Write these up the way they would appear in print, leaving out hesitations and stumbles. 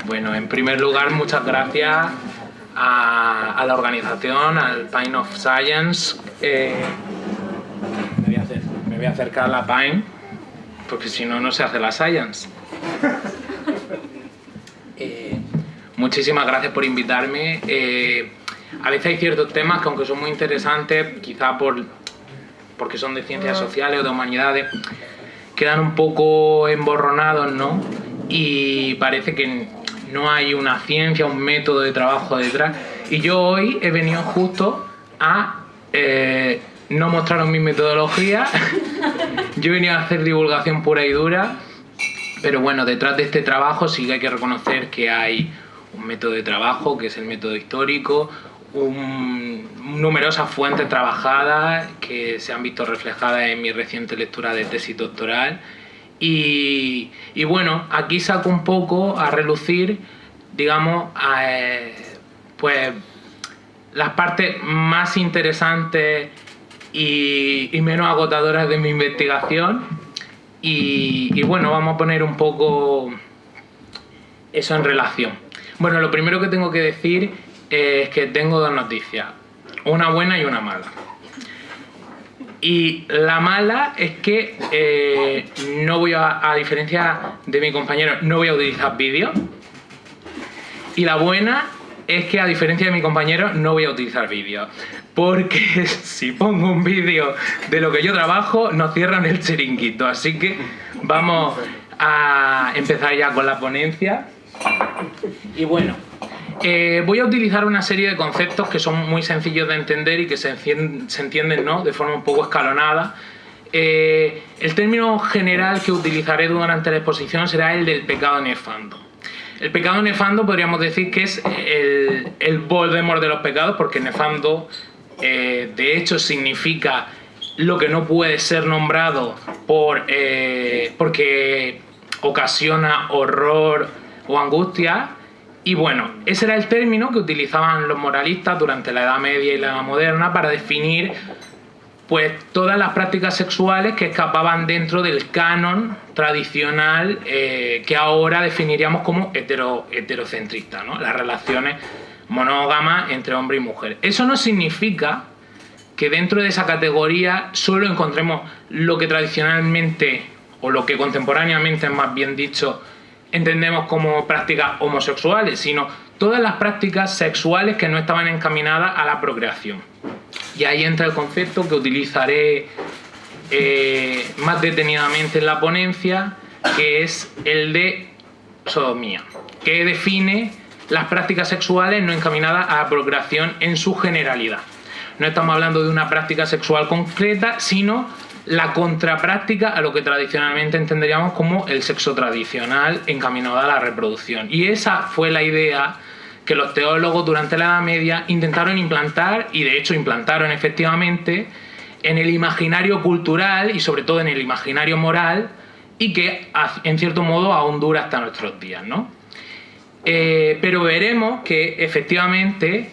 Bueno, en primer lugar, muchas gracias a la organización, al Pine of Science. Me voy a acercar a la Pine, porque si no, no se hace la Science. Muchísimas gracias por invitarme. A veces hay ciertos temas que, aunque son muy interesantes, quizá porque son de ciencias sociales o de humanidades, quedan un poco emborronados, ¿no? Y parece que no hay una ciencia, un método de trabajo detrás. Y yo hoy he venido justo a no mostraros mi metodología. Yo he venido a hacer divulgación pura y dura. Pero bueno, detrás de este trabajo sí que hay que reconocer que hay un método de trabajo, que es el método histórico, numerosas fuentes trabajadas que se han visto reflejadas en mi reciente lectura de tesis doctoral. Y bueno, aquí saco un poco a relucir, digamos, pues las partes más interesantes y menos agotadoras de mi investigación. Y bueno, vamos a poner un poco eso en relación. Bueno, lo primero que tengo que decir es que tengo dos noticias, una buena y una mala. Y la mala es que no voy a diferencia de mi compañero, no voy a utilizar vídeo. Y la buena es que, a diferencia de mi compañero, no voy a utilizar vídeo. Porque si pongo un vídeo de lo que yo trabajo, nos cierran el chiringuito. Así que vamos a empezar ya con la ponencia. Y bueno, voy a utilizar una serie de conceptos que son muy sencillos de entender y que se entienden, ¿no?, de forma un poco escalonada. El término general que utilizaré durante la exposición será el del pecado nefando. El pecado nefando podríamos decir que es el Voldemort de los pecados, porque nefando de hecho significa lo que no puede ser nombrado porque ocasiona horror o angustia. Y bueno, ese era el término que utilizaban los moralistas durante la Edad Media y la Edad Moderna para definir pues todas las prácticas sexuales que escapaban dentro del canon tradicional que ahora definiríamos como heterocentrista, ¿no? Las relaciones monógamas entre hombre y mujer. Eso no significa que dentro de esa categoría solo encontremos lo que tradicionalmente, o lo que contemporáneamente, más bien dicho, entendemos como prácticas homosexuales, sino todas las prácticas sexuales que no estaban encaminadas a la procreación. Y ahí entra el concepto que utilizaré más detenidamente en la ponencia, que es el de sodomía, que define las prácticas sexuales no encaminadas a la procreación en su generalidad. No estamos hablando de una práctica sexual concreta, sino la contrapráctica a lo que tradicionalmente entenderíamos como el sexo tradicional encaminado a la reproducción. Y esa fue la idea que los teólogos durante la Edad Media intentaron implantar, y de hecho implantaron efectivamente, en el imaginario cultural y sobre todo en el imaginario moral, y que en cierto modo aún dura hasta nuestros días, ¿no? Pero veremos que efectivamente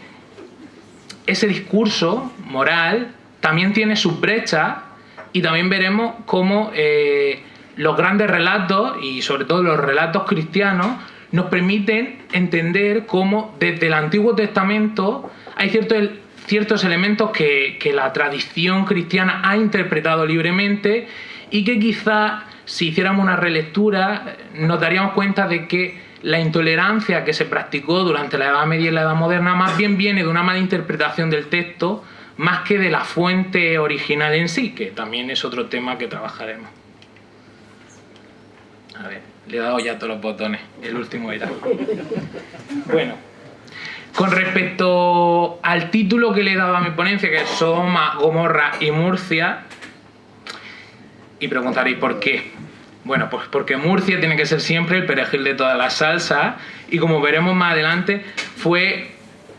ese discurso moral también tiene sus brechas, y también veremos cómo los grandes relatos, y sobre todo los relatos cristianos, nos permiten entender cómo desde el Antiguo Testamento hay ciertos elementos que la tradición cristiana ha interpretado libremente, y que quizá si hiciéramos una relectura nos daríamos cuenta de que la intolerancia que se practicó durante la Edad Media y la Edad Moderna más bien viene de una mala interpretación del texto más que de la fuente original en sí, que también es otro tema que trabajaremos. A ver, le he dado ya todos los botones, el último era. Bueno, con respecto al título que le he dado a mi ponencia, que es Sodoma, Gomorra y Murcia, y preguntaréis ¿por qué? Bueno, pues porque Murcia tiene que ser siempre el perejil de todas las salsas, y como veremos más adelante, fue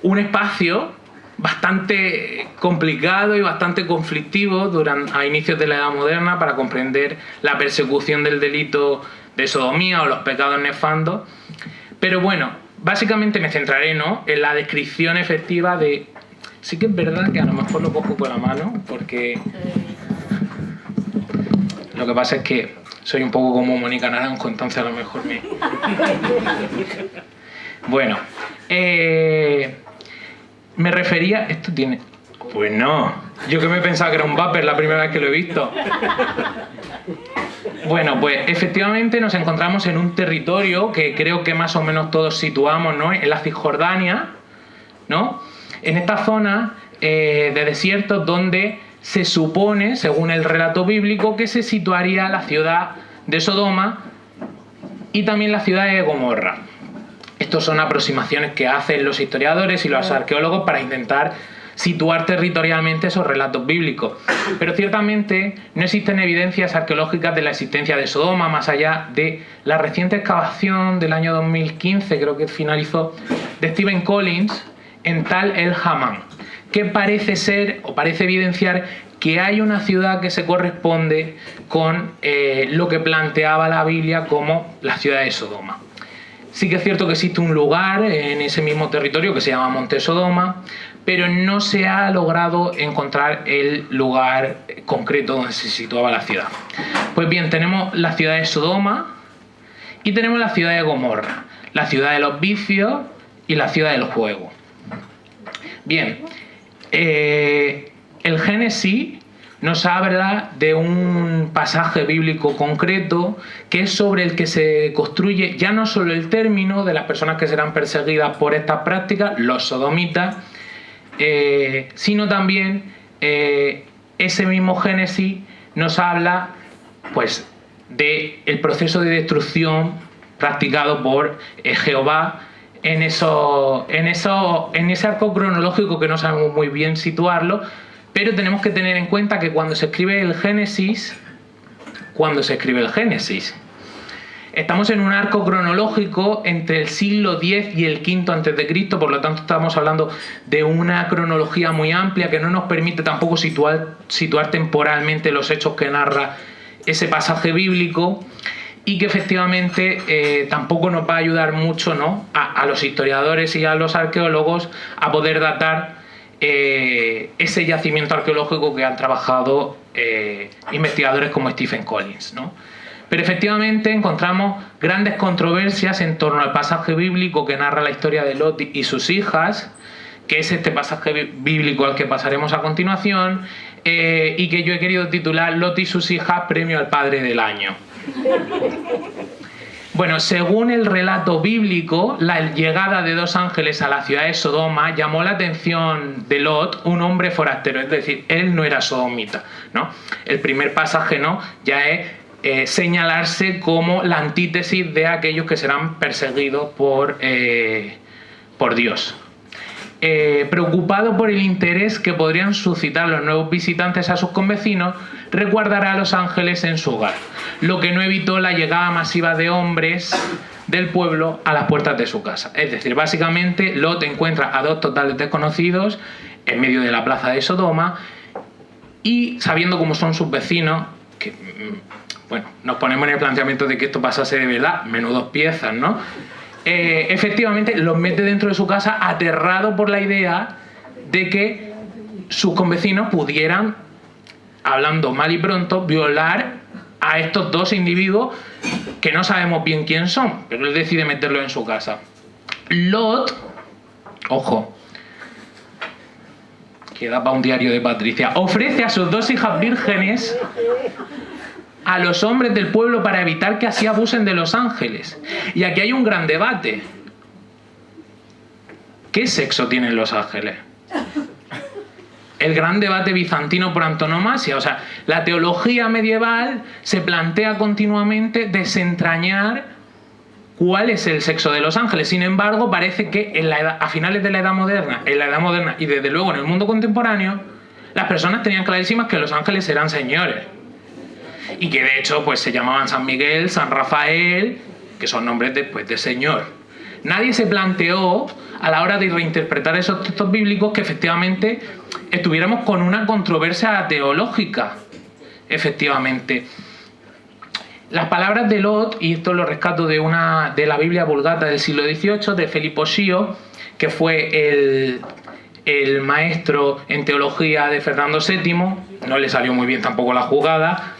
un espacio bastante complicado y bastante conflictivo a inicios de la Edad Moderna para comprender la persecución del delito de sodomía o los pecados nefandos. Pero bueno, básicamente me centraré, ¿no?, en la descripción efectiva de... Sí que es verdad que a lo mejor lo cojo con la mano, porque lo que pasa es que soy un poco como Mónica Naranjo, entonces a lo mejor me... Bueno, me refería... ¿Esto tiene...? Pues no. Yo que me pensaba que era un vapor la primera vez que lo he visto. Bueno, pues efectivamente nos encontramos en un territorio que creo que más o menos todos situamos, ¿no? En la Cisjordania, ¿no? En esta zona de desierto donde se supone, según el relato bíblico, que se situaría la ciudad de Sodoma y también la ciudad de Gomorra. Estas son aproximaciones que hacen los historiadores y los arqueólogos para intentar situar territorialmente esos relatos bíblicos. Pero ciertamente no existen evidencias arqueológicas de la existencia de Sodoma, más allá de la reciente excavación del año 2015, creo que finalizó, de Stephen Collins en Tal el Hammam, que parece ser o parece evidenciar que hay una ciudad que se corresponde con lo que planteaba la Biblia como la ciudad de Sodoma. Sí que es cierto que existe un lugar en ese mismo territorio que se llama Monte Sodoma, pero no se ha logrado encontrar el lugar concreto donde se situaba la ciudad. Pues bien, tenemos la ciudad de Sodoma y tenemos la ciudad de Gomorra, la ciudad de los vicios y la ciudad del juego. Bien, el Génesis nos habla de un pasaje bíblico concreto que es sobre el que se construye ya no solo el término de las personas que serán perseguidas por estas prácticas, los sodomitas, sino también ese mismo Génesis nos habla pues del proceso de destrucción practicado por Jehová en ese arco cronológico que no sabemos muy bien situarlo, pero tenemos que tener en cuenta que cuando se escribe el Génesis, estamos en un arco cronológico entre el siglo X y el V a.C., por lo tanto estamos hablando de una cronología muy amplia que no nos permite tampoco situar temporalmente los hechos que narra ese pasaje bíblico y que efectivamente tampoco nos va a ayudar mucho, ¿no?, a los historiadores y a los arqueólogos a poder datar ese yacimiento arqueológico que han trabajado investigadores como Stephen Collins, ¿no? Pero efectivamente encontramos grandes controversias en torno al pasaje bíblico que narra la historia de Lot y sus hijas, que es este pasaje bíblico al que pasaremos a continuación, y que yo he querido titular Lot y sus hijas, premio al padre del año. Bueno, según el relato bíblico, la llegada de dos ángeles a la ciudad de Sodoma llamó la atención de Lot, un hombre forastero, es decir, él no era sodomita, ¿no? El primer pasaje, ¿no?, ya es señalarse como la antítesis de aquellos que serán perseguidos por Dios. Preocupado por el interés que podrían suscitar los nuevos visitantes a sus convecinos, resguardará a los ángeles en su hogar, lo que no evitó la llegada masiva de hombres del pueblo a las puertas de su casa. Es decir, básicamente Lot encuentra a dos totales desconocidos en medio de la plaza de Sodoma y, sabiendo cómo son sus vecinos, que bueno, nos ponemos en el planteamiento de que esto pasase de verdad, menudos piezas, ¿no? Efectivamente los mete dentro de su casa aterrado por la idea de que sus convecinos pudieran, hablando mal y pronto, violar a estos dos individuos que no sabemos bien quién son, pero él decide meterlo en su casa. Lot, ojo, queda para un diario de Patricia, ofrece a sus dos hijas vírgenes a los hombres del pueblo para evitar que así abusen de los ángeles. Y aquí hay un gran debate. ¿Qué sexo tienen los ángeles? El gran debate bizantino por antonomasia. O sea, la teología medieval se plantea continuamente desentrañar cuál es el sexo de los ángeles. Sin embargo, parece que a finales de la Edad Moderna, y desde luego en el mundo contemporáneo, las personas tenían clarísimas que los ángeles eran señores. Y que de hecho pues se llamaban San Miguel, San Rafael, que son nombres después de señor. Nadie se planteó a la hora de reinterpretar esos textos bíblicos que efectivamente estuviéramos con una controversia teológica. Efectivamente. Las palabras de Lot, y esto lo rescato de la Biblia Vulgata del siglo XVIII, de Filippo Scio, que fue el maestro en teología de Fernando VII, no le salió muy bien tampoco la jugada,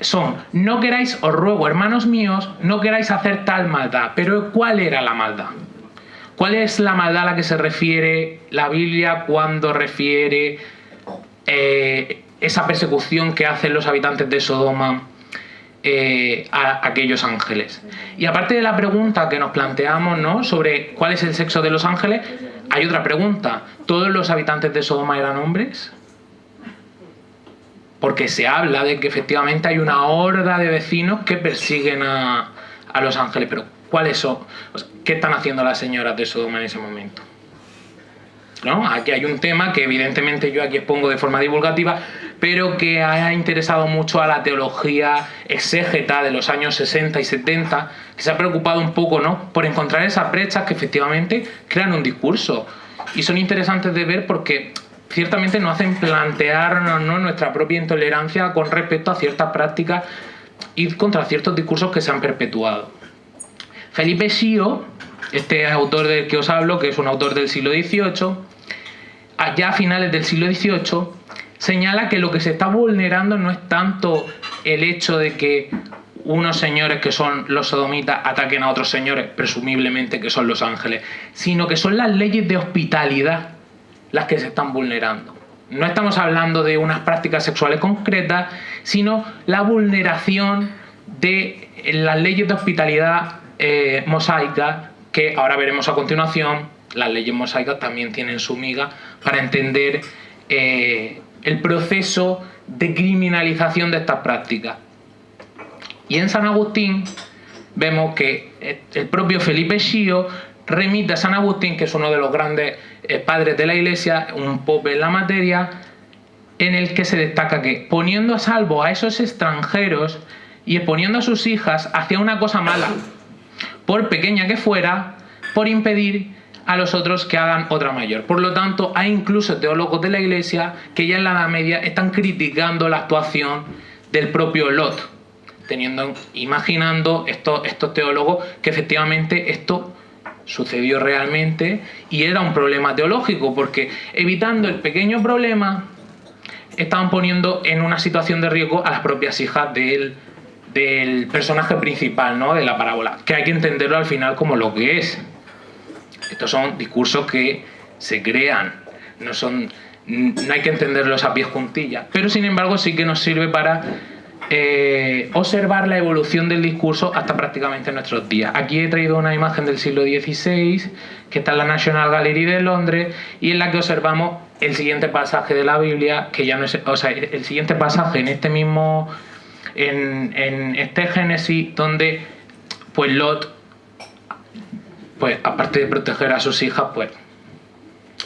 son: no queráis, os ruego, hermanos míos, no queráis hacer tal maldad. Pero ¿cuál era la maldad? ¿Cuál es la maldad a la que se refiere la Biblia cuando refiere esa persecución que hacen los habitantes de Sodoma a aquellos ángeles? Y aparte de la pregunta que nos planteamos, ¿no?, sobre cuál es el sexo de los ángeles, hay otra pregunta: ¿todos los habitantes de Sodoma eran hombres? Porque se habla de que efectivamente hay una horda de vecinos que persiguen a los ángeles. Pero ¿cuáles son? O sea, ¿qué están haciendo las señoras de Sodoma en ese momento? ¿No? Aquí hay un tema que evidentemente yo aquí expongo de forma divulgativa, pero que ha interesado mucho a la teología exégeta de los años 60 y 70, que se ha preocupado un poco, ¿no?, por encontrar esas brechas que efectivamente crean un discurso. Y son interesantes de ver porque ciertamente nos hacen plantearnos, ¿no?, nuestra propia intolerancia con respecto a ciertas prácticas y contra ciertos discursos que se han perpetuado. Felipe Schio, este autor del que os hablo, que es un autor del siglo XVIII, ya a finales del siglo XVIII, señala que lo que se está vulnerando no es tanto el hecho de que unos señores que son los sodomitas ataquen a otros señores, presumiblemente que son los ángeles, sino que son las leyes de hospitalidad las que se están vulnerando. No estamos hablando de unas prácticas sexuales concretas, sino la vulneración de las leyes de hospitalidad mosaicas, que ahora veremos a continuación. Las leyes mosaicas también tienen su miga para entender el proceso de criminalización de estas prácticas. Y en San Agustín vemos que el propio Felipe Schio remite a San Agustín, que es uno de los grandes padres de la Iglesia, un pope en la materia, en el que se destaca que, poniendo a salvo a esos extranjeros y exponiendo a sus hijas hacia una cosa mala, por pequeña que fuera, por impedir a los otros que hagan otra mayor. Por lo tanto, hay incluso teólogos de la Iglesia que ya en la Edad Media están criticando la actuación del propio Lot, imaginando estos teólogos que efectivamente esto sucedió realmente y era un problema teológico, porque evitando el pequeño problema estaban poniendo en una situación de riesgo a las propias hijas del personaje principal, ¿no?, de la parábola, que hay que entenderlo al final como lo que es. Estos son discursos que se crean, no hay que entenderlos a pies juntillas, pero sin embargo sí que nos sirve para observar la evolución del discurso hasta prácticamente nuestros días. Aquí he traído una imagen del siglo XVI que está en la National Gallery de Londres y en la que observamos el siguiente pasaje de la Biblia, que ya no es, o sea, el siguiente pasaje en este mismo, en este Génesis, donde pues Lot, pues aparte de proteger a sus hijas, pues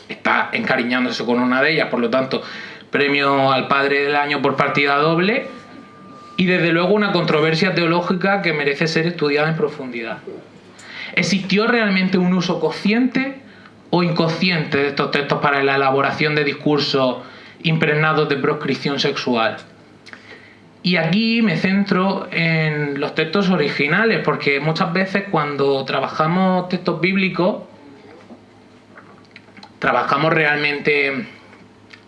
está encariñándose con una de ellas, por lo tanto premio al padre del año por partida doble. Y desde luego una controversia teológica que merece ser estudiada en profundidad. ¿Existió realmente un uso consciente o inconsciente de estos textos para la elaboración de discursos impregnados de proscripción sexual? Y aquí me centro en los textos originales, porque muchas veces cuando trabajamos textos bíblicos, trabajamos realmente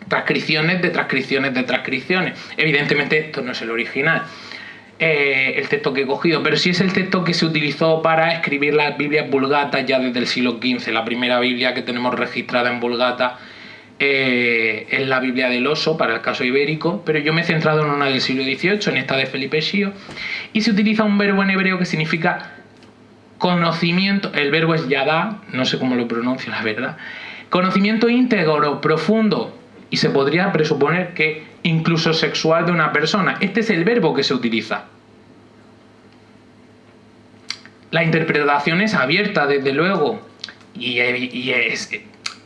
transcripciones de transcripciones de transcripciones. Evidentemente esto no es el original, el texto que he cogido, pero sí es el texto que se utilizó para escribir las Biblias vulgatas ya desde el siglo XV. La primera Biblia que tenemos registrada en vulgata es la Biblia del Oso para el caso ibérico, pero yo me he centrado en una del siglo XVIII, en esta de Felipe Schio, y se utiliza un verbo en hebreo que significa conocimiento. El verbo es yadá, no sé cómo lo pronuncio la verdad, conocimiento íntegro, profundo, y se podría presuponer que incluso sexual de una persona. Este es el verbo que se utiliza. La interpretación es abierta, desde luego,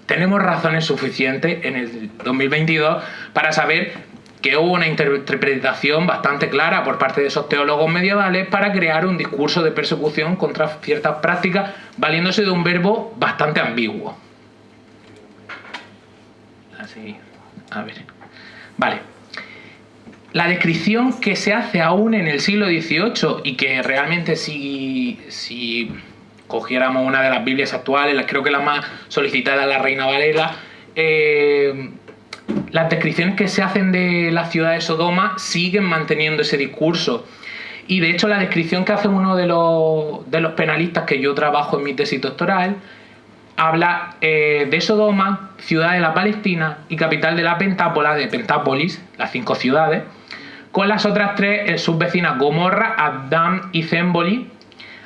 tenemos razones suficientes en el 2022 para saber que hubo una interpretación bastante clara por parte de esos teólogos medievales para crear un discurso de persecución contra ciertas prácticas, valiéndose de un verbo bastante ambiguo. Así, a ver. Vale. La descripción que se hace aún en el siglo XVIII y que realmente si cogiéramos una de las Biblias actuales, creo que la más solicitada es la Reina Valera, las descripciones que se hacen de la ciudad de Sodoma siguen manteniendo ese discurso. Y de hecho la descripción que hace uno de los penalistas que yo trabajo en mi tesis doctoral habla de Sodoma, ciudad de la Palestina y capital de la Pentápola, de Pentápolis, las 5 ciudades, con las otras 3 subvecinas Gomorra, Adán y Zémboli,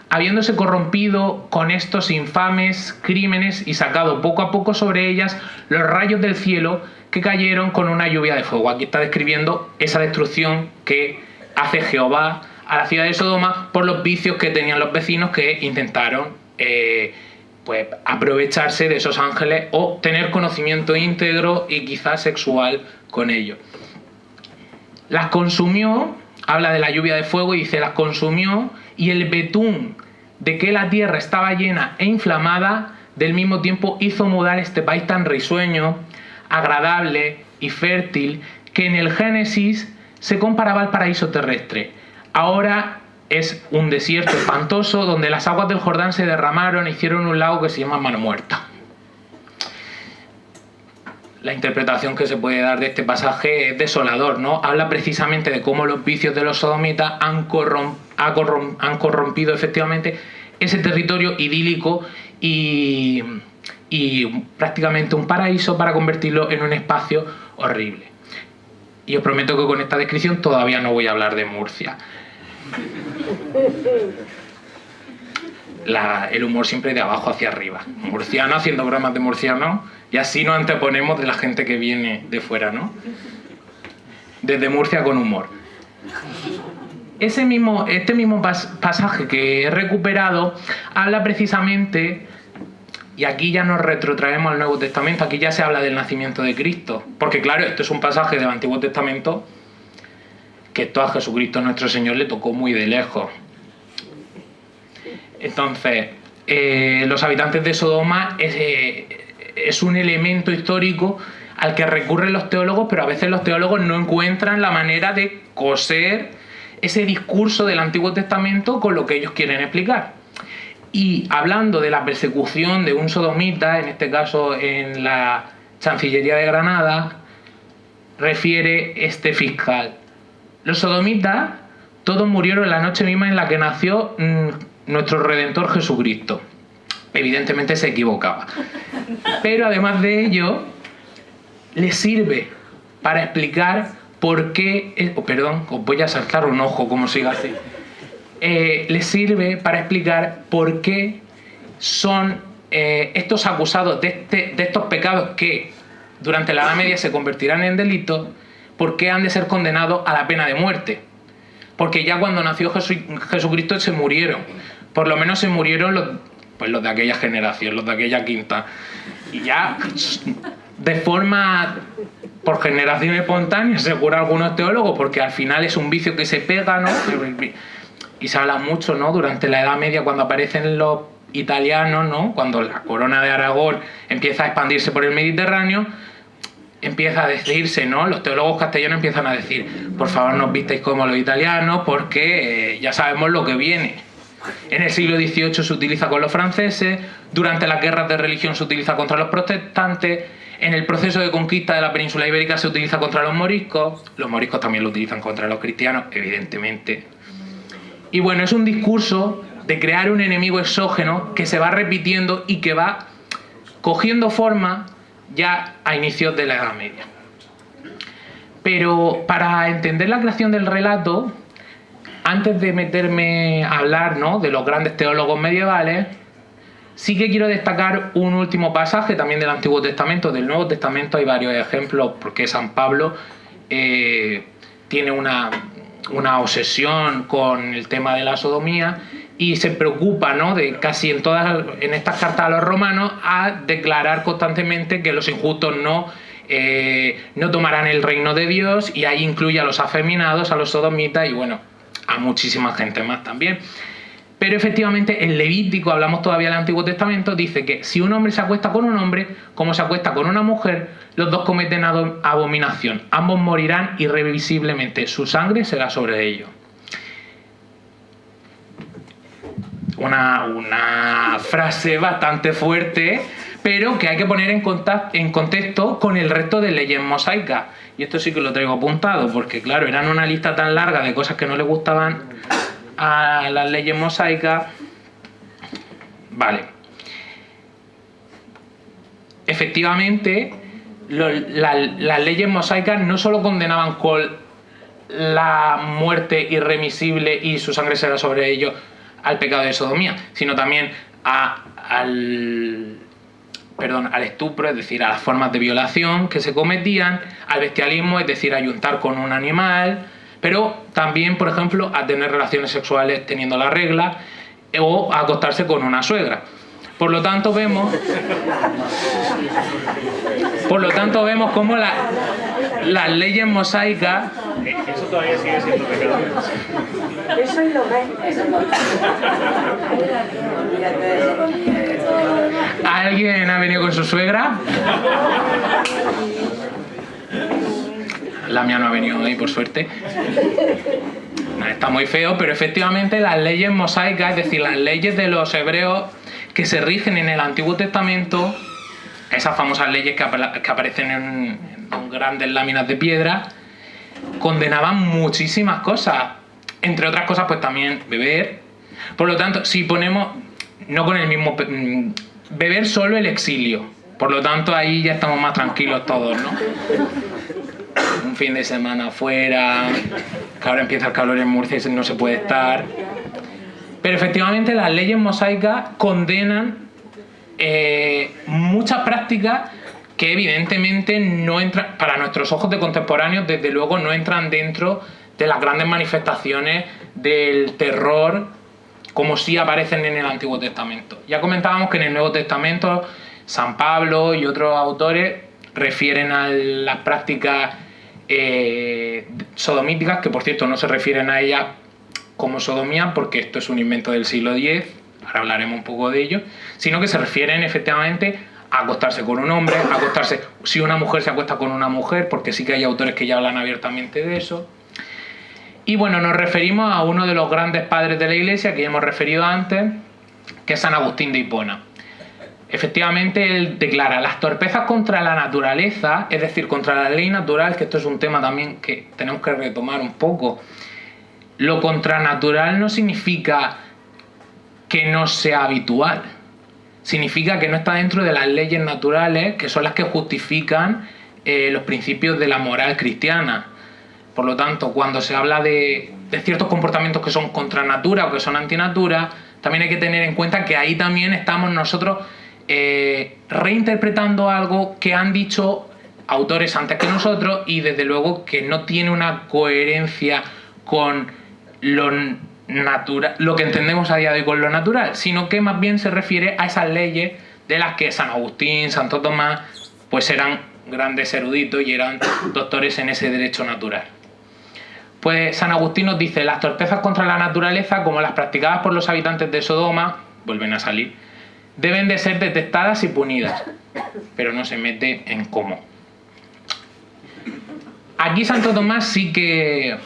habiéndose corrompido con estos infames crímenes y sacado poco a poco sobre ellas los rayos del cielo que cayeron con una lluvia de fuego. Aquí está describiendo esa destrucción que hace Jehová a la ciudad de Sodoma por los vicios que tenían los vecinos que intentaron pues aprovecharse de esos ángeles o tener conocimiento íntegro y quizás sexual con ellos. Las consumió, habla de la lluvia de fuego y dice, las consumió, y el betún de que la tierra estaba llena e inflamada, del mismo tiempo hizo mudar este país tan risueño, agradable y fértil, que en el Génesis se comparaba al paraíso terrestre. Ahora es un desierto espantoso donde las aguas del Jordán se derramaron e hicieron un lago que se llama Mar Muerta. La interpretación que se puede dar de este pasaje es desolador, ¿no? Habla precisamente de cómo los vicios de los sodomitas han corrompido efectivamente ese territorio idílico y prácticamente un paraíso para convertirlo en un espacio horrible. Y os prometo que con esta descripción todavía no voy a hablar de Murcia. El humor siempre de abajo hacia arriba. Murciano haciendo bromas de murciano, y así nos anteponemos de la gente que viene de fuera, ¿no? Desde Murcia con humor. Este mismo pasaje que he recuperado habla precisamente, y aquí ya nos retrotraemos al Nuevo Testamento, aquí ya se habla del nacimiento de Cristo, porque claro, esto es un pasaje del Antiguo Testamento que esto a Jesucristo nuestro Señor le tocó muy de lejos. Entonces, los habitantes de Sodoma es un elemento histórico al que recurren los teólogos, pero a veces los teólogos no encuentran la manera de coser ese discurso del Antiguo Testamento con lo que ellos quieren explicar. Y hablando de la persecución de un sodomita, en este caso en la Chancillería de Granada, refiere este fiscal: los sodomitas todos murieron la noche misma en la que nació nuestro Redentor Jesucristo. Evidentemente se equivocaba. Pero además de ello, le sirve para explicar por qué... perdón, os voy a saltar un ojo como siga así. Le sirve para explicar por qué son estos acusados de estos pecados que durante la Edad Media se convertirán en delitos, por qué han de ser condenados a la pena de muerte. Porque ya cuando nació Jesucristo se murieron. Por lo menos se murieron los de aquella generación, los de aquella quinta. Y ya de forma por generación espontánea, según algunos teólogos, porque al final es un vicio que se pega, ¿no? Y se habla mucho, ¿no? Durante la Edad Media, cuando aparecen los italianos, ¿no? Cuando la corona de Aragón empieza a expandirse por el Mediterráneo, empieza a decirse, ¿no? Los teólogos castellanos empiezan a decir: por favor, no os vistáis como los italianos, porque ya sabemos lo que viene. En el siglo XVIII se utiliza con los franceses, durante las guerras de religión se utiliza contra los protestantes, en el proceso de conquista de la península ibérica se utiliza contra los moriscos también lo utilizan contra los cristianos, evidentemente. Y bueno, es un discurso de crear un enemigo exógeno que se va repitiendo y que va cogiendo forma ya a inicios de la Edad Media. Pero para entender la creación del relato, antes de meterme a hablar, ¿no?, de los grandes teólogos medievales, sí que quiero destacar un último pasaje también del Antiguo Testamento. Del Nuevo Testamento hay varios ejemplos, porque San Pablo tiene una obsesión con el tema de la sodomía y se preocupa, ¿no?, de casi en estas cartas a los romanos a declarar constantemente que los injustos no tomarán el reino de Dios, y ahí incluye a los afeminados, a los sodomitas y bueno, a muchísima gente más también. Pero efectivamente en Levítico, hablamos todavía del Antiguo Testamento, dice que si un hombre se acuesta con un hombre, como se acuesta con una mujer, los dos cometen abominación. Ambos morirán irrevisiblemente, su sangre será sobre ellos. Una frase bastante fuerte, pero que hay que poner en contexto con el resto de leyes mosaicas. Y esto sí que lo traigo apuntado, porque claro, eran una lista tan larga de cosas que no le gustaban a las leyes mosaicas. Vale. Efectivamente, las leyes mosaicas no solo condenaban con la muerte irremisible y su sangre será sobre ellos al pecado de sodomía, sino también al estupro, es decir, a las formas de violación que se cometían, al bestialismo, es decir, a ayuntar con un animal, pero también, por ejemplo, a tener relaciones sexuales teniendo la regla o a acostarse con una suegra. Por lo tanto vemos cómo las leyes mosaicas... Eso todavía sigue siendo pecado. Eso es lo que... ¿Alguien ha venido con su suegra? La mía no ha venido hoy, por suerte. Está muy feo, pero efectivamente las leyes mosaicas, es decir, las leyes de los hebreos que se rigen en el Antiguo Testamento, esas famosas leyes que aparecen en grandes láminas de piedra, condenaban muchísimas cosas. Entre otras cosas, pues también beber. Por lo tanto, si ponemos, no con el mismo... beber solo el exilio. Por lo tanto, ahí ya estamos más tranquilos todos, ¿no? Un fin de semana afuera, que ahora empieza el calor en Murcia y no se puede estar. Pero efectivamente las leyes mosaicas condenan muchas prácticas que evidentemente no entran, para nuestros ojos de contemporáneos, desde luego no entran dentro de las grandes manifestaciones del terror como sí aparecen en el Antiguo Testamento. Ya comentábamos que en el Nuevo Testamento San Pablo y otros autores refieren a las prácticas sodomíticas, que por cierto no se refieren a ellas como sodomía porque esto es un invento del siglo X, ahora hablaremos un poco de ello, sino que se refieren efectivamente a acostarse con un hombre, a acostarse si una mujer se acuesta con una mujer, porque sí que hay autores que ya hablan abiertamente de eso. Y bueno, nos referimos a uno de los grandes padres de la Iglesia que ya hemos referido antes, que es San Agustín de Hipona. Efectivamente, él declara las torpezas contra la naturaleza, es decir, contra la ley natural, que esto es un tema también que tenemos que retomar un poco. Lo contranatural no significa que no sea habitual, significa que no está dentro de las leyes naturales, que son las que justifican los principios de la moral cristiana. Por lo tanto, cuando se habla de ciertos comportamientos que son contra natura o que son antinatura, también hay que tener en cuenta que ahí también estamos nosotros reinterpretando algo que han dicho autores antes que nosotros y desde luego que no tiene una coherencia con lo que entendemos a día de hoy con lo natural, sino que más bien se refiere a esas leyes de las que San Agustín, Santo Tomás, pues eran grandes eruditos y eran doctores en ese derecho natural. Pues San Agustín nos dice: las torpezas contra la naturaleza, como las practicadas por los habitantes de Sodoma, vuelven a salir, deben de ser detectadas y punidas, pero no se mete en cómo. Aquí Santo Tomás sí que...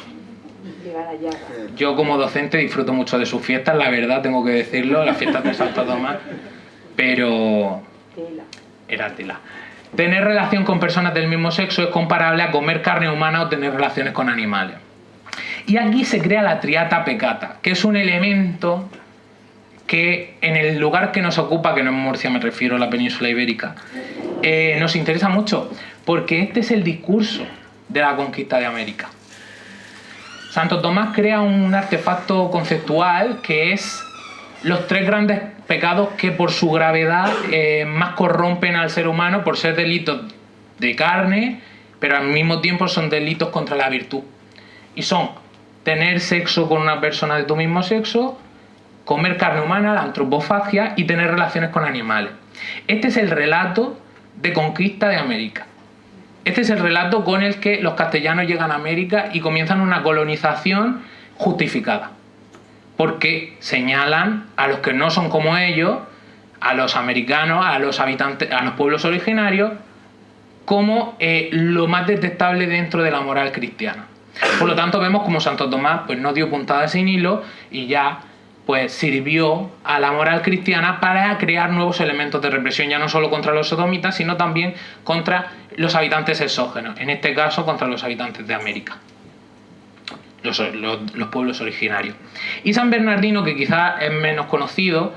Yo como docente disfruto mucho de sus fiestas, la verdad, tengo que decirlo, las fiestas de Santo Tomás, pero... era tela. Tener relación con personas del mismo sexo es comparable a comer carne humana o tener relaciones con animales. Y aquí se crea la triata peccata, que es un elemento que en el lugar que nos ocupa, que no es Murcia, me refiero a la península ibérica, nos interesa mucho, porque este es el discurso de la conquista de América. Santo Tomás crea un artefacto conceptual que es los tres grandes pecados que por su gravedad más corrompen al ser humano por ser delitos de carne, pero al mismo tiempo son delitos contra la virtud. Y son tener sexo con una persona de tu mismo sexo, comer carne humana, la antropofagia, y tener relaciones con animales. Este es el relato de conquista de América. Este es el relato con el que los castellanos llegan a América y comienzan una colonización justificada. Porque señalan a los que no son como ellos, a los americanos, a los habitantes, a los pueblos originarios, como lo más detestable dentro de la moral cristiana. Por lo tanto, vemos como Santo Tomás pues, no dio puntada sin hilo y ya pues sirvió a la moral cristiana para crear nuevos elementos de represión, ya no solo contra los sodomitas, sino también contra los habitantes exógenos, en este caso contra los habitantes de América, los pueblos originarios. Y San Bernardino, que quizás es menos conocido,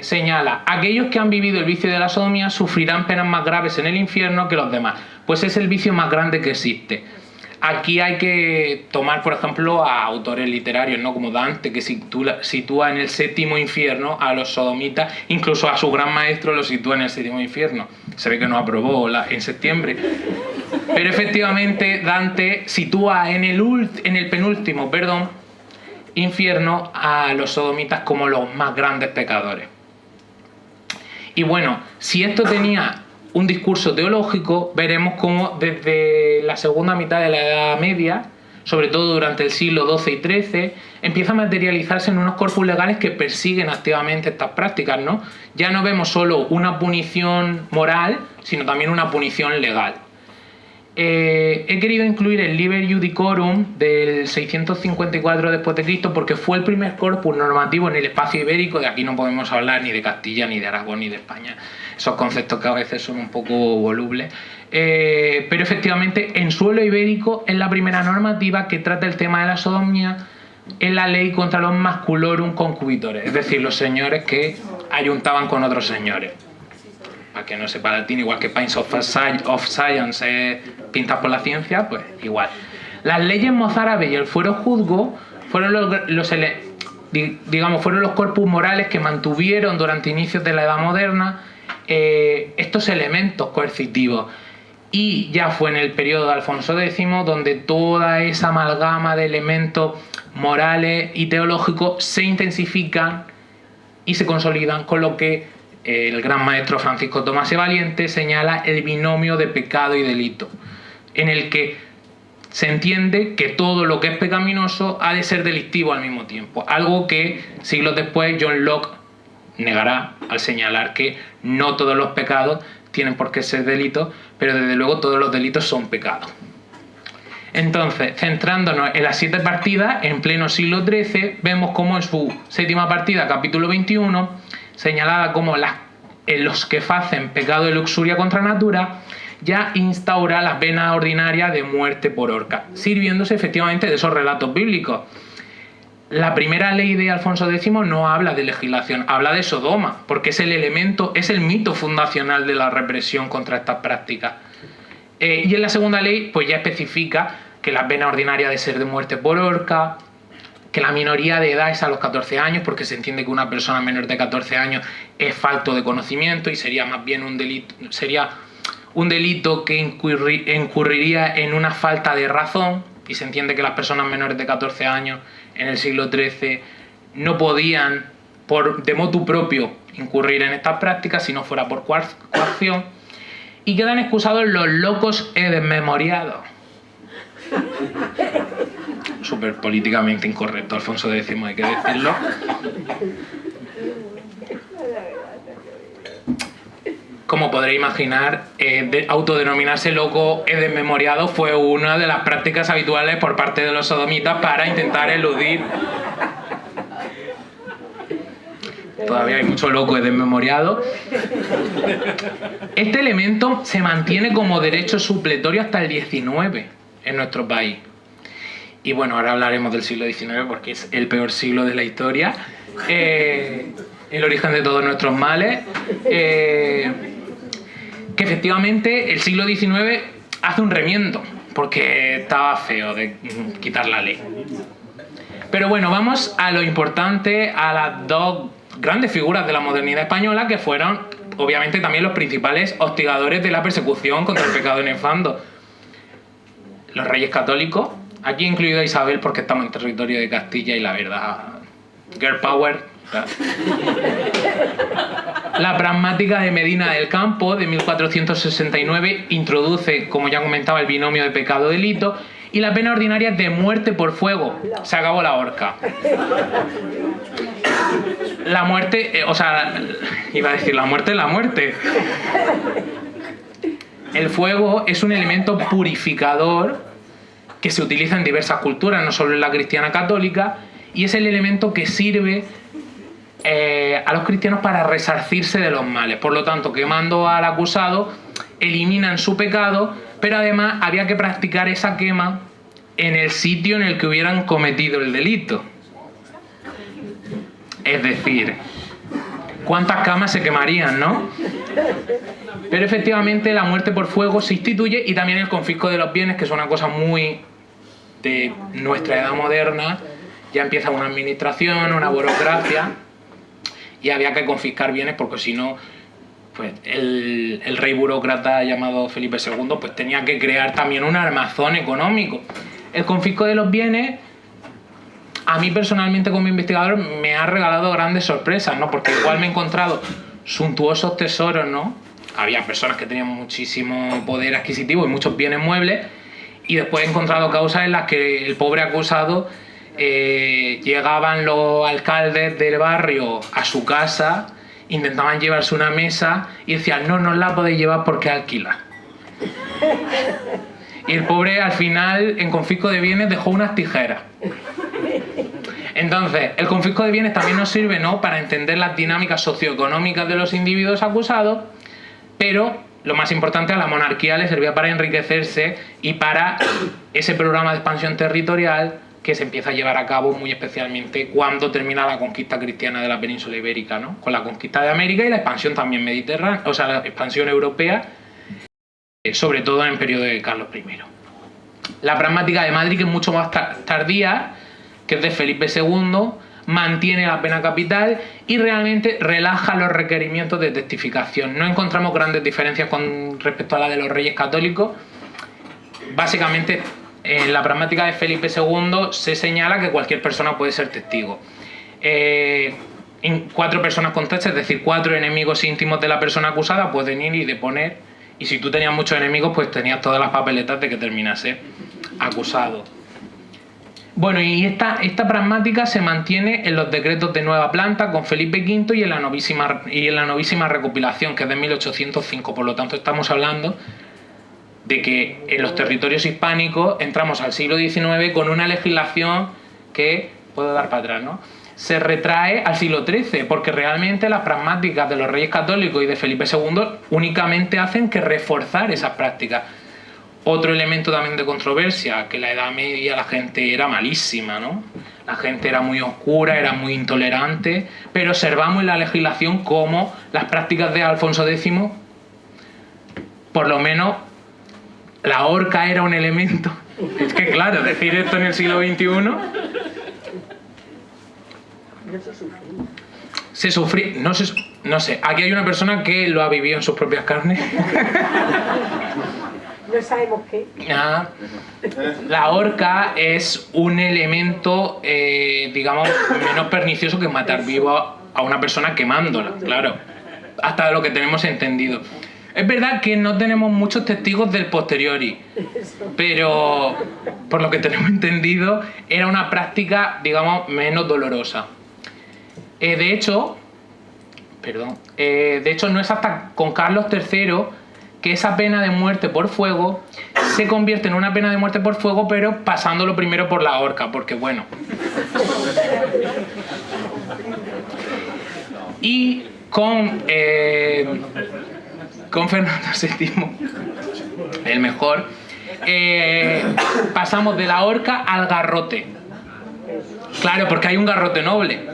señala: aquellos que han vivido el vicio de la sodomía sufrirán penas más graves en el infierno que los demás, pues es el vicio más grande que existe. Aquí hay que tomar, por ejemplo, a autores literarios, ¿no?, como Dante, que sitúa en el séptimo infierno a los sodomitas, incluso a su gran maestro lo sitúa en el séptimo infierno. Se ve que no aprobó en septiembre. Pero efectivamente Dante sitúa en el penúltimo, infierno a los sodomitas como los más grandes pecadores. Y bueno, si esto tenía un discurso teológico, veremos cómo desde la segunda mitad de la Edad Media, sobre todo durante el siglo XII y XIII, empieza a materializarse en unos corpus legales que persiguen activamente estas prácticas, ¿no? Ya no vemos solo una punición moral, sino también una punición legal. He querido incluir el Liber Judicorum del 654 después de Cristo porque fue el primer corpus normativo en el espacio ibérico. De aquí no podemos hablar ni de Castilla, ni de Aragón, ni de España. Esos conceptos que a veces son un poco volubles. Pero efectivamente en suelo ibérico es la primera normativa que trata el tema de la sodomía en la ley contra los masculorum concubitores, es decir, los señores que ayuntaban con otros señores. Para que no sepa latín, igual que Pines of Science pintas por la ciencia, pues igual. Las leyes mozárabes y el fuero juzgo fueron fueron los corpus morales que mantuvieron durante inicios de la Edad Moderna estos elementos coercitivos. Y ya fue en el periodo de Alfonso X donde toda esa amalgama de elementos morales y teológicos se intensifican y se consolidan con lo que el gran maestro Francisco Tomás de Valiente señala el binomio de pecado y delito, en el que se entiende que todo lo que es pecaminoso ha de ser delictivo al mismo tiempo, algo que siglos después John Locke negará al señalar que no todos los pecados tienen por qué ser delitos, pero desde luego todos los delitos son pecados. Entonces, centrándonos en las 7 partidas, en pleno siglo XIII, vemos como en su séptima partida, capítulo 21, señalada como los que facen pecado de luxuria contra natura, ya instaura las penas ordinarias de muerte por horca, sirviéndose efectivamente de esos relatos bíblicos. La primera ley de Alfonso X no habla de legislación, habla de Sodoma, porque es el mito fundacional de la represión contra estas prácticas. Y en la segunda ley, pues ya especifica que la pena ordinaria ha de ser de muerte por horca, que la minoría de edad es a los 14 años, porque se entiende que una persona menor de 14 años es falto de conocimiento y sería más bien un delito que incurriría en una falta de razón, y se entiende que las personas menores de 14 años en el siglo XIII no podían de motu propio incurrir en estas prácticas si no fuera por coacción, y quedan excusados los locos e desmemoriados. Súper políticamente incorrecto, Alfonso X, hay que decirlo. Como podréis imaginar, autodenominarse loco e desmemoriado fue una de las prácticas habituales por parte de los sodomitas para intentar eludir. Todavía hay mucho loco y desmemoriado. Este elemento se mantiene como derecho supletorio hasta el XIX en nuestro país. Y bueno, ahora hablaremos del siglo XIX porque es el peor siglo de la historia. El origen de todos nuestros males. Que efectivamente el siglo XIX hace un remiendo porque estaba feo de quitar la ley. Pero bueno, vamos a lo importante, a las dos grandes figuras de la modernidad española que fueron obviamente también los principales hostigadores de la persecución contra el pecado nefando. Los reyes católicos, aquí incluido a Isabel porque estamos en territorio de Castilla y la verdad, girl power. La pragmática de Medina del Campo de 1469 introduce, como ya comentaba, el binomio de pecado-delito y la pena ordinaria es de muerte por fuego. Se acabó la horca. La muerte, iba a decir la muerte es la muerte. El fuego es un elemento purificador que se utiliza en diversas culturas, no solo en la cristiana católica, y es el elemento que sirve a los cristianos para resarcirse de los males. Por lo tanto, quemando al acusado, eliminan su pecado, pero además había que practicar esa quema en el sitio en el que hubieran cometido el delito. Es decir, ¿cuántas camas se quemarían, no? Pero efectivamente la muerte por fuego se instituye, y también el confisco de los bienes, que es una cosa muy de nuestra edad moderna. Ya empieza una administración, una burocracia, y había que confiscar bienes porque si no, pues el rey burócrata llamado Felipe II pues tenía que crear también un armazón económico. El confisco de los bienes, a mí personalmente como investigador, me ha regalado grandes sorpresas, ¿no? Porque igual me he encontrado suntuosos tesoros, ¿no? Había personas que tenían muchísimo poder adquisitivo y muchos bienes muebles, y después he encontrado causas en las que el pobre acusado llegaban los alcaldes del barrio a su casa, intentaban llevarse una mesa y decían: no, no la podéis llevar porque alquila. Y el pobre al final en confisco de bienes dejó unas tijeras. Entonces, el confisco de bienes también nos sirve, ¿no?, para entender las dinámicas socioeconómicas de los individuos acusados, pero lo más importante, a la monarquía le servía para enriquecerse y para ese programa de expansión territorial que se empieza a llevar a cabo muy especialmente cuando termina la conquista cristiana de la península ibérica, ¿no? Con la conquista de América y la expansión también mediterránea, o sea, la expansión europea, sobre todo en el periodo de Carlos I. La pragmática de Madrid, que es mucho más tardía, que es de Felipe II, mantiene la pena capital y realmente relaja los requerimientos de testificación. No encontramos grandes diferencias con respecto a la de los reyes católicos. Básicamente, en la pragmática de Felipe II se señala que cualquier persona puede ser testigo. 4 personas con test, es decir, 4 enemigos íntimos de la persona acusada, pueden ir y deponer, y si tú tenías muchos enemigos, pues tenías todas las papeletas de que terminase acusado. Bueno, y esta pragmática se mantiene en los decretos de nueva planta con Felipe V y en la novísima recopilación, que es de 1805. Por lo tanto, estamos hablando de que en los territorios hispánicos entramos al siglo XIX con una legislación que, puedo dar para atrás, ¿no?, se retrae al siglo XIII, porque realmente las pragmáticas de los reyes católicos y de Felipe II únicamente hacen que reforzar esas prácticas. Otro elemento también de controversia, que en la Edad Media la gente era malísima, ¿no? La gente era muy oscura, era muy intolerante, pero observamos en la legislación cómo las prácticas de Alfonso X, por lo menos la horca era un elemento. Es que claro, decir esto en el siglo XXI... Se sufría, no sé, aquí hay una persona que lo ha vivido en sus propias carnes. No sabemos qué. La horca es un elemento, digamos, menos pernicioso que matar vivo a una persona quemándola, claro, hasta lo que tenemos entendido. Es verdad que no tenemos muchos testigos del posteriori, pero por lo que tenemos entendido era una práctica, digamos, menos dolorosa. De hecho, no es hasta con Carlos III que esa pena de muerte por fuego se convierte en una pena de muerte por fuego, pero pasándolo primero por la horca, porque bueno. Y con Fernando VII, el mejor, pasamos de la horca al garrote. Claro, porque hay un garrote noble.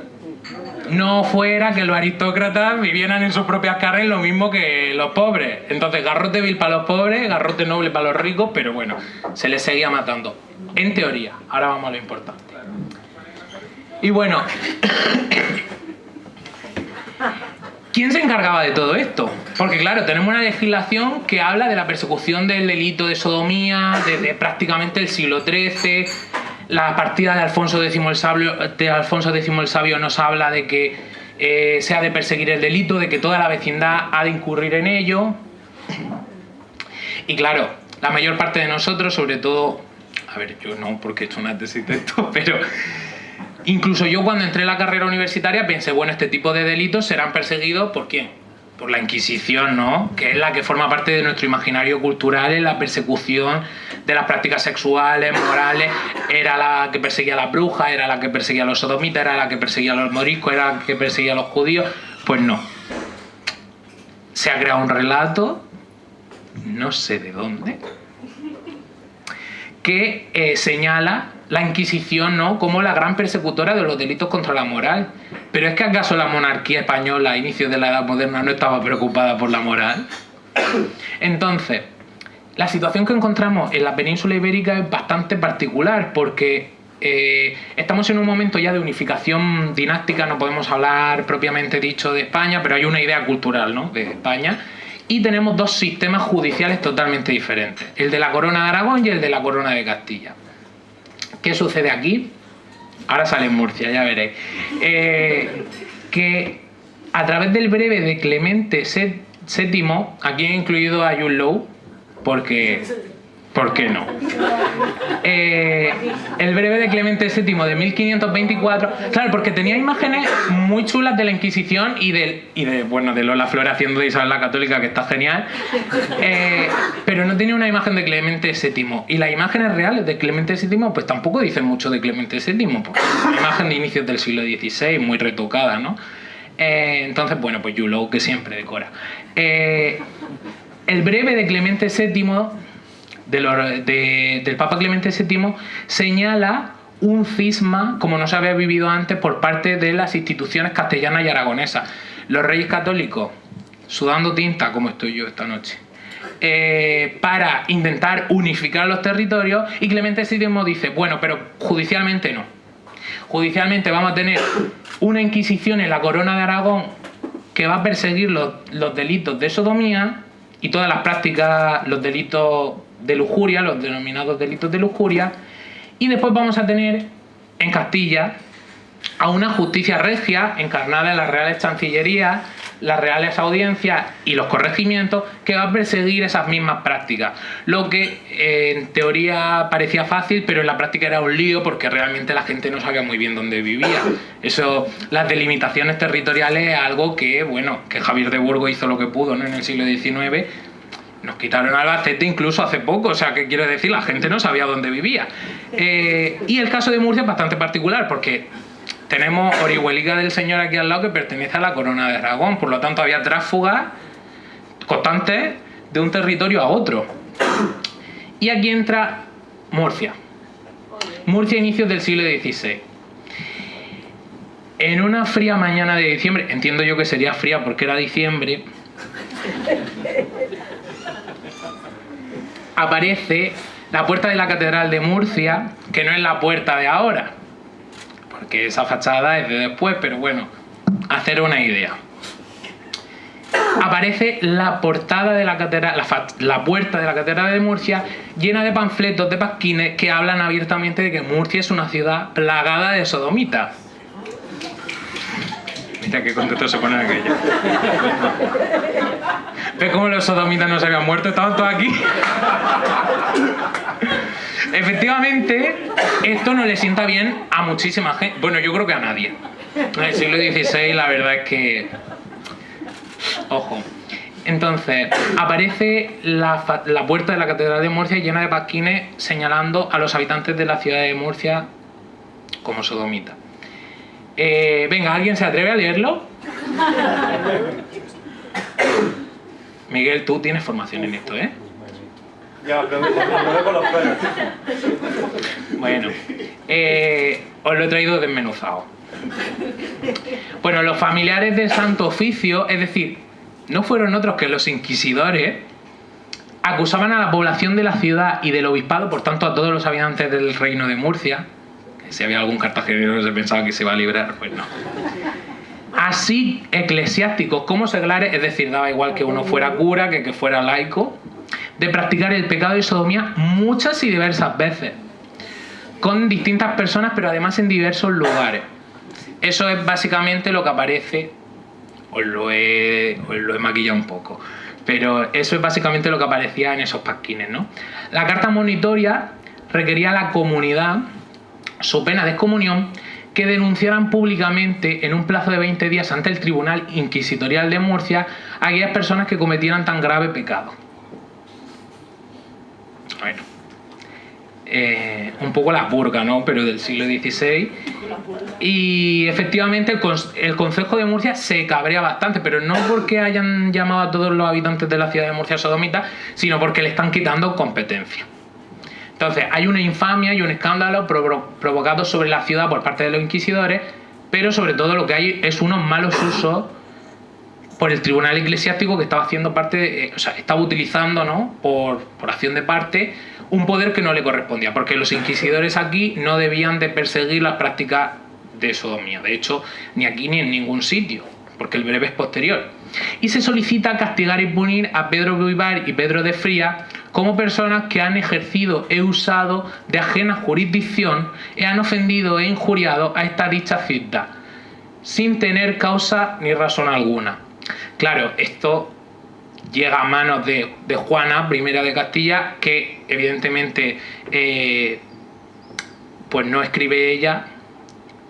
No fuera que los aristócratas vivieran en sus propias carnes lo mismo que los pobres. Entonces, garrote vil para los pobres, garrote noble para los ricos, pero bueno, se les seguía matando. En teoría. Ahora vamos a lo importante. Y bueno, ¿quién se encargaba de todo esto? Porque claro, tenemos una legislación que habla de la persecución del delito de sodomía desde prácticamente el siglo XIII. La partida de Alfonso X el Sabio nos habla de que se ha de perseguir el delito, de que toda la vecindad ha de incurrir en ello. Y claro, la mayor parte de nosotros, sobre todo, a ver, yo no, porque he hecho una tesis de esto, pero incluso yo cuando entré en la carrera universitaria pensé, bueno, este tipo de delitos serán perseguidos ¿por quién? por la Inquisición, ¿no? Que es la que forma parte de nuestro imaginario cultural en la persecución de las prácticas sexuales, morales. Era la que perseguía a las brujas, era la que perseguía a los sodomitas, era la que perseguía a los moriscos, era la que perseguía a los judíos. Pues no. Se ha creado un relato, no sé de dónde, que señala la Inquisición, ¿no?, como la gran persecutora de los delitos contra la moral. Pero ¿es que acaso la monarquía española a inicios de la Edad Moderna no estaba preocupada por la moral? Entonces, la situación que encontramos en la península ibérica es bastante particular porque estamos en un momento ya de unificación dinástica, no podemos hablar propiamente dicho de España, pero hay una idea cultural, ¿no?, de España. Y tenemos dos sistemas judiciales totalmente diferentes, el de la Corona de Aragón y el de la Corona de Castilla. ¿Qué sucede aquí? Ahora sale en Murcia, ya veréis. Que a través del breve de Clemente VII, aquí he incluido a Jude Law, porque... ¿por qué no? El breve de Clemente VII de 1524, claro, porque tenía imágenes muy chulas de la Inquisición y de Lola Flor haciendo de Isabel la Católica, que está genial, pero no tenía una imagen de Clemente VII. Y las imágenes reales de Clemente VII pues tampoco dicen mucho de Clemente VII, porque es una imagen de inicios del siglo XVI, muy retocada, ¿no? Entonces, bueno, pues Jude, que siempre decora. El breve de Clemente VII... del Papa Clemente VII señala un cisma como no se había vivido antes por parte de las instituciones castellanas y aragonesas. Los reyes católicos sudando tinta, como estoy yo esta noche, para intentar unificar los territorios, y Clemente VII dice, bueno, pero judicialmente no. Judicialmente vamos a tener una Inquisición en la Corona de Aragón que va a perseguir los delitos de sodomía y todas las prácticas, los delitos de lujuria, los denominados delitos de lujuria, y después vamos a tener en Castilla a una justicia regia encarnada en las reales chancillerías, las reales audiencias y los corregimientos, que va a perseguir esas mismas prácticas. Lo que en teoría parecía fácil, pero en la práctica era un lío porque realmente la gente no sabía muy bien dónde vivía. Eso, las delimitaciones territoriales, es algo que, bueno, que Javier de Burgos hizo lo que pudo, ¿no?, en el siglo XIX. Nos quitaron Albacete incluso hace poco, o sea, ¿qué quiero decir? La gente no sabía dónde vivía. Y el caso de Murcia es bastante particular porque tenemos Orihuelica del Señor aquí al lado, que pertenece a la Corona de Aragón, por lo tanto había tránsfugas constantes de un territorio a otro. Y aquí entra Murcia. Murcia, inicios del siglo XVI. En una fría mañana de diciembre, entiendo yo que sería fría porque era diciembre, aparece la puerta de la Catedral de Murcia, que no es la puerta de ahora, porque esa fachada es de después, pero bueno, hacer una idea. Aparece la portada de la catedral, la puerta de la Catedral de Murcia, llena de panfletos, de pasquines, que hablan abiertamente de que Murcia es una ciudad plagada de sodomitas. Mira qué contento se pone aquello. ¿Ves cómo los sodomitas no se habían muerto? Estaban todos aquí. Efectivamente, esto no le sienta bien a muchísima gente. Bueno, yo creo que a nadie. En el siglo XVI la verdad es que... Ojo. Entonces, aparece la puerta de la Catedral de Murcia llena de pasquines señalando a los habitantes de la ciudad de Murcia como sodomitas. Venga, ¿alguien se atreve a leerlo? Miguel, tú tienes formación en esto, ¿eh? Ya, pero me veo con los pelos. Bueno, os lo he traído desmenuzado. Bueno, los familiares del Santo Oficio, es decir, no fueron otros que los inquisidores, acusaban a la población de la ciudad y del obispado, por tanto a todos los habitantes del reino de Murcia, que si había algún cartagenero que se pensaba que se iba a librar, pues no. Así eclesiásticos como seglares, es decir, daba igual que uno fuera cura que fuera laico, de practicar el pecado de sodomía muchas y diversas veces, con distintas personas, pero además en diversos lugares. Eso es básicamente lo que aparece, os lo he maquillado un poco, pero eso es básicamente lo que aparecía en esos pasquines, ¿no? La carta monitoria requería a la comunidad, su pena de excomunión, que denunciaran públicamente en un plazo de 20 días ante el Tribunal Inquisitorial de Murcia a aquellas personas que cometieran tan grave pecado. Bueno, un poco la purga, ¿no? Pero del siglo XVI. Y efectivamente el Concejo de Murcia se cabrea bastante, pero no porque hayan llamado a todos los habitantes de la ciudad de Murcia sodomitas, sino porque le están quitando competencia. Entonces hay una infamia y un escándalo provocado sobre la ciudad por parte de los inquisidores, pero sobre todo lo que hay es unos malos usos por el tribunal eclesiástico que estaba haciendo parte estaba utilizando, ¿no? por acción de parte, un poder que no le correspondía, porque los inquisidores aquí no debían de perseguir las prácticas de sodomía, de hecho ni aquí ni en ningún sitio, porque el breve es posterior. Y se solicita castigar y punir a Pedro Vivar y Pedro de Fría como personas que han ejercido e usado de ajena jurisdicción y han ofendido e injuriado a esta dicha ciudad, sin tener causa ni razón alguna. Claro, esto llega a manos de Juana I de Castilla, que evidentemente pues no escribe ella,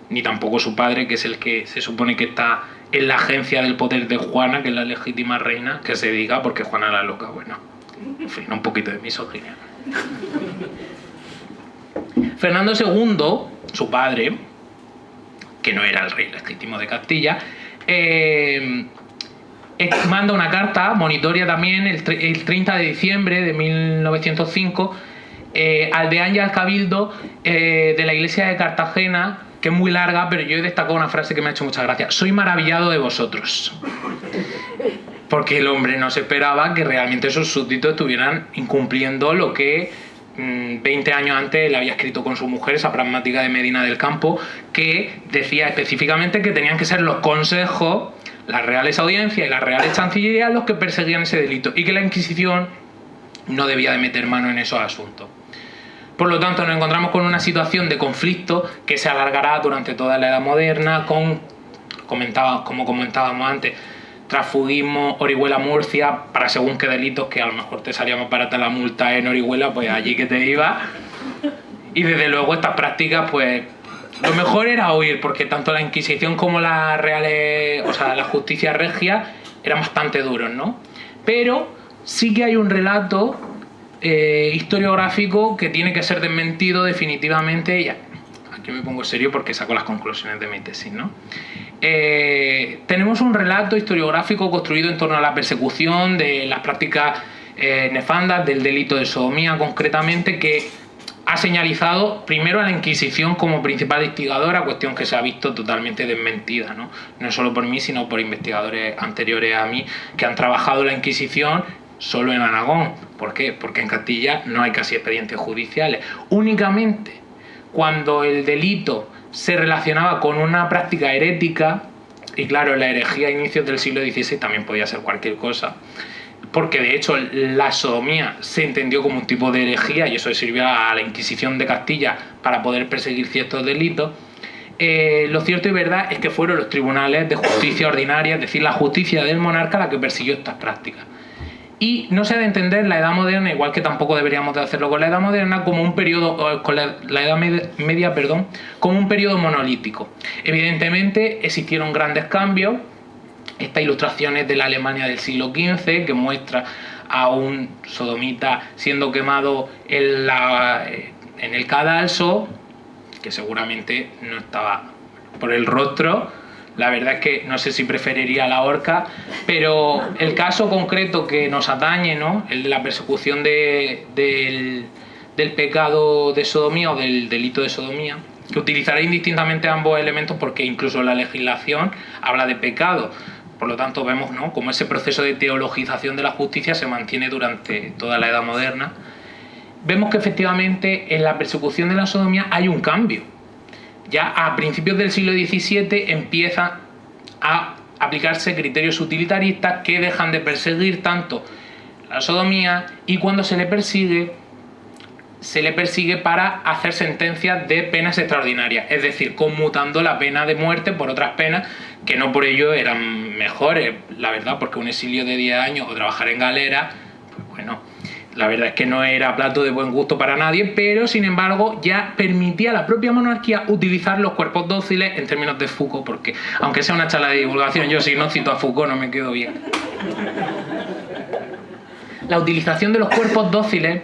ni tampoco su padre, que es el que se supone que está en la agencia del poder de Juana, que es la legítima reina, que se diga, porque Juana la loca, bueno, en fin, un poquito de misoginia. Fernando II, su padre, que no era el rey legítimo de Castilla, manda una carta monitoria también el 30 de diciembre de 1905 al deán y al cabildo de la iglesia de Cartagena, que es muy larga, pero yo he destacado una frase que me ha hecho mucha gracia: soy maravillado de vosotros. Porque el hombre no se esperaba que realmente sus súbditos estuvieran incumpliendo lo que 20 años antes le había escrito con su mujer, esa pragmática de Medina del Campo, que decía específicamente que tenían que ser los consejos, las reales audiencias y las reales chancillerías los que perseguían ese delito, y que la Inquisición no debía de meter mano en esos asuntos. Por lo tanto, nos encontramos con una situación de conflicto que se alargará durante toda la Edad Moderna, como comentábamos antes, transfugismo, Orihuela, Murcia, para según qué delitos, que a lo mejor te salía más barata la multa en Orihuela, pues allí que te iba. Y desde luego estas prácticas, pues lo mejor era huir, porque tanto la Inquisición como la justicia regia eran bastante duros, ¿no? Pero sí que hay un relato historiográfico que tiene que ser desmentido definitivamente. Y aquí me pongo serio porque saco las conclusiones de mi tesis, ¿no? Tenemos un relato historiográfico construido en torno a la persecución de las prácticas nefandas del delito de sodomía, concretamente, que ha señalizado primero a la Inquisición como principal instigadora, cuestión que se ha visto totalmente desmentida, ¿no? No solo por mí, sino por investigadores anteriores a mí que han trabajado en la Inquisición solo en Aragón. ¿Por qué? Porque en Castilla no hay casi expedientes judiciales. Únicamente cuando el delito se relacionaba con una práctica herética, y claro, la herejía a inicios del siglo XVI también podía ser cualquier cosa, porque de hecho la sodomía se entendió como un tipo de herejía y eso sirvió a la Inquisición de Castilla para poder perseguir ciertos delitos. Lo cierto y verdad es que fueron los tribunales de justicia ordinaria, es decir, la justicia del monarca, la que persiguió estas prácticas. Y no se ha de entender la Edad Moderna, igual que tampoco deberíamos de hacerlo con la Edad Moderna, como un periodo, con la Edad Media, como un periodo monolítico. Evidentemente existieron grandes cambios. Estas ilustraciones de la Alemania del siglo XV, que muestra a un sodomita siendo quemado en el cadalso, que seguramente no estaba por el rostro. La verdad es que no sé si preferiría la horca, pero el caso concreto que nos atañe, ¿no? El de la persecución del pecado de sodomía o del delito de sodomía, que utilizará indistintamente ambos elementos porque incluso la legislación habla de pecado. Por lo tanto, vemos, ¿no?, cómo ese proceso de teologización de la justicia se mantiene durante toda la Edad Moderna. Vemos que efectivamente en la persecución de la sodomía hay un cambio. Ya a principios del siglo XVII empiezan a aplicarse criterios utilitaristas que dejan de perseguir tanto la sodomía, y cuando se le persigue para hacer sentencias de penas extraordinarias, es decir, conmutando la pena de muerte por otras penas que no por ello eran mejores, la verdad, porque un exilio de 10 años o trabajar en galera, pues bueno, la verdad es que no era plato de buen gusto para nadie, pero sin embargo ya permitía a la propia monarquía utilizar los cuerpos dóciles en términos de Foucault, porque aunque sea una charla de divulgación, yo si no cito a Foucault no me quedo bien. La utilización de los cuerpos dóciles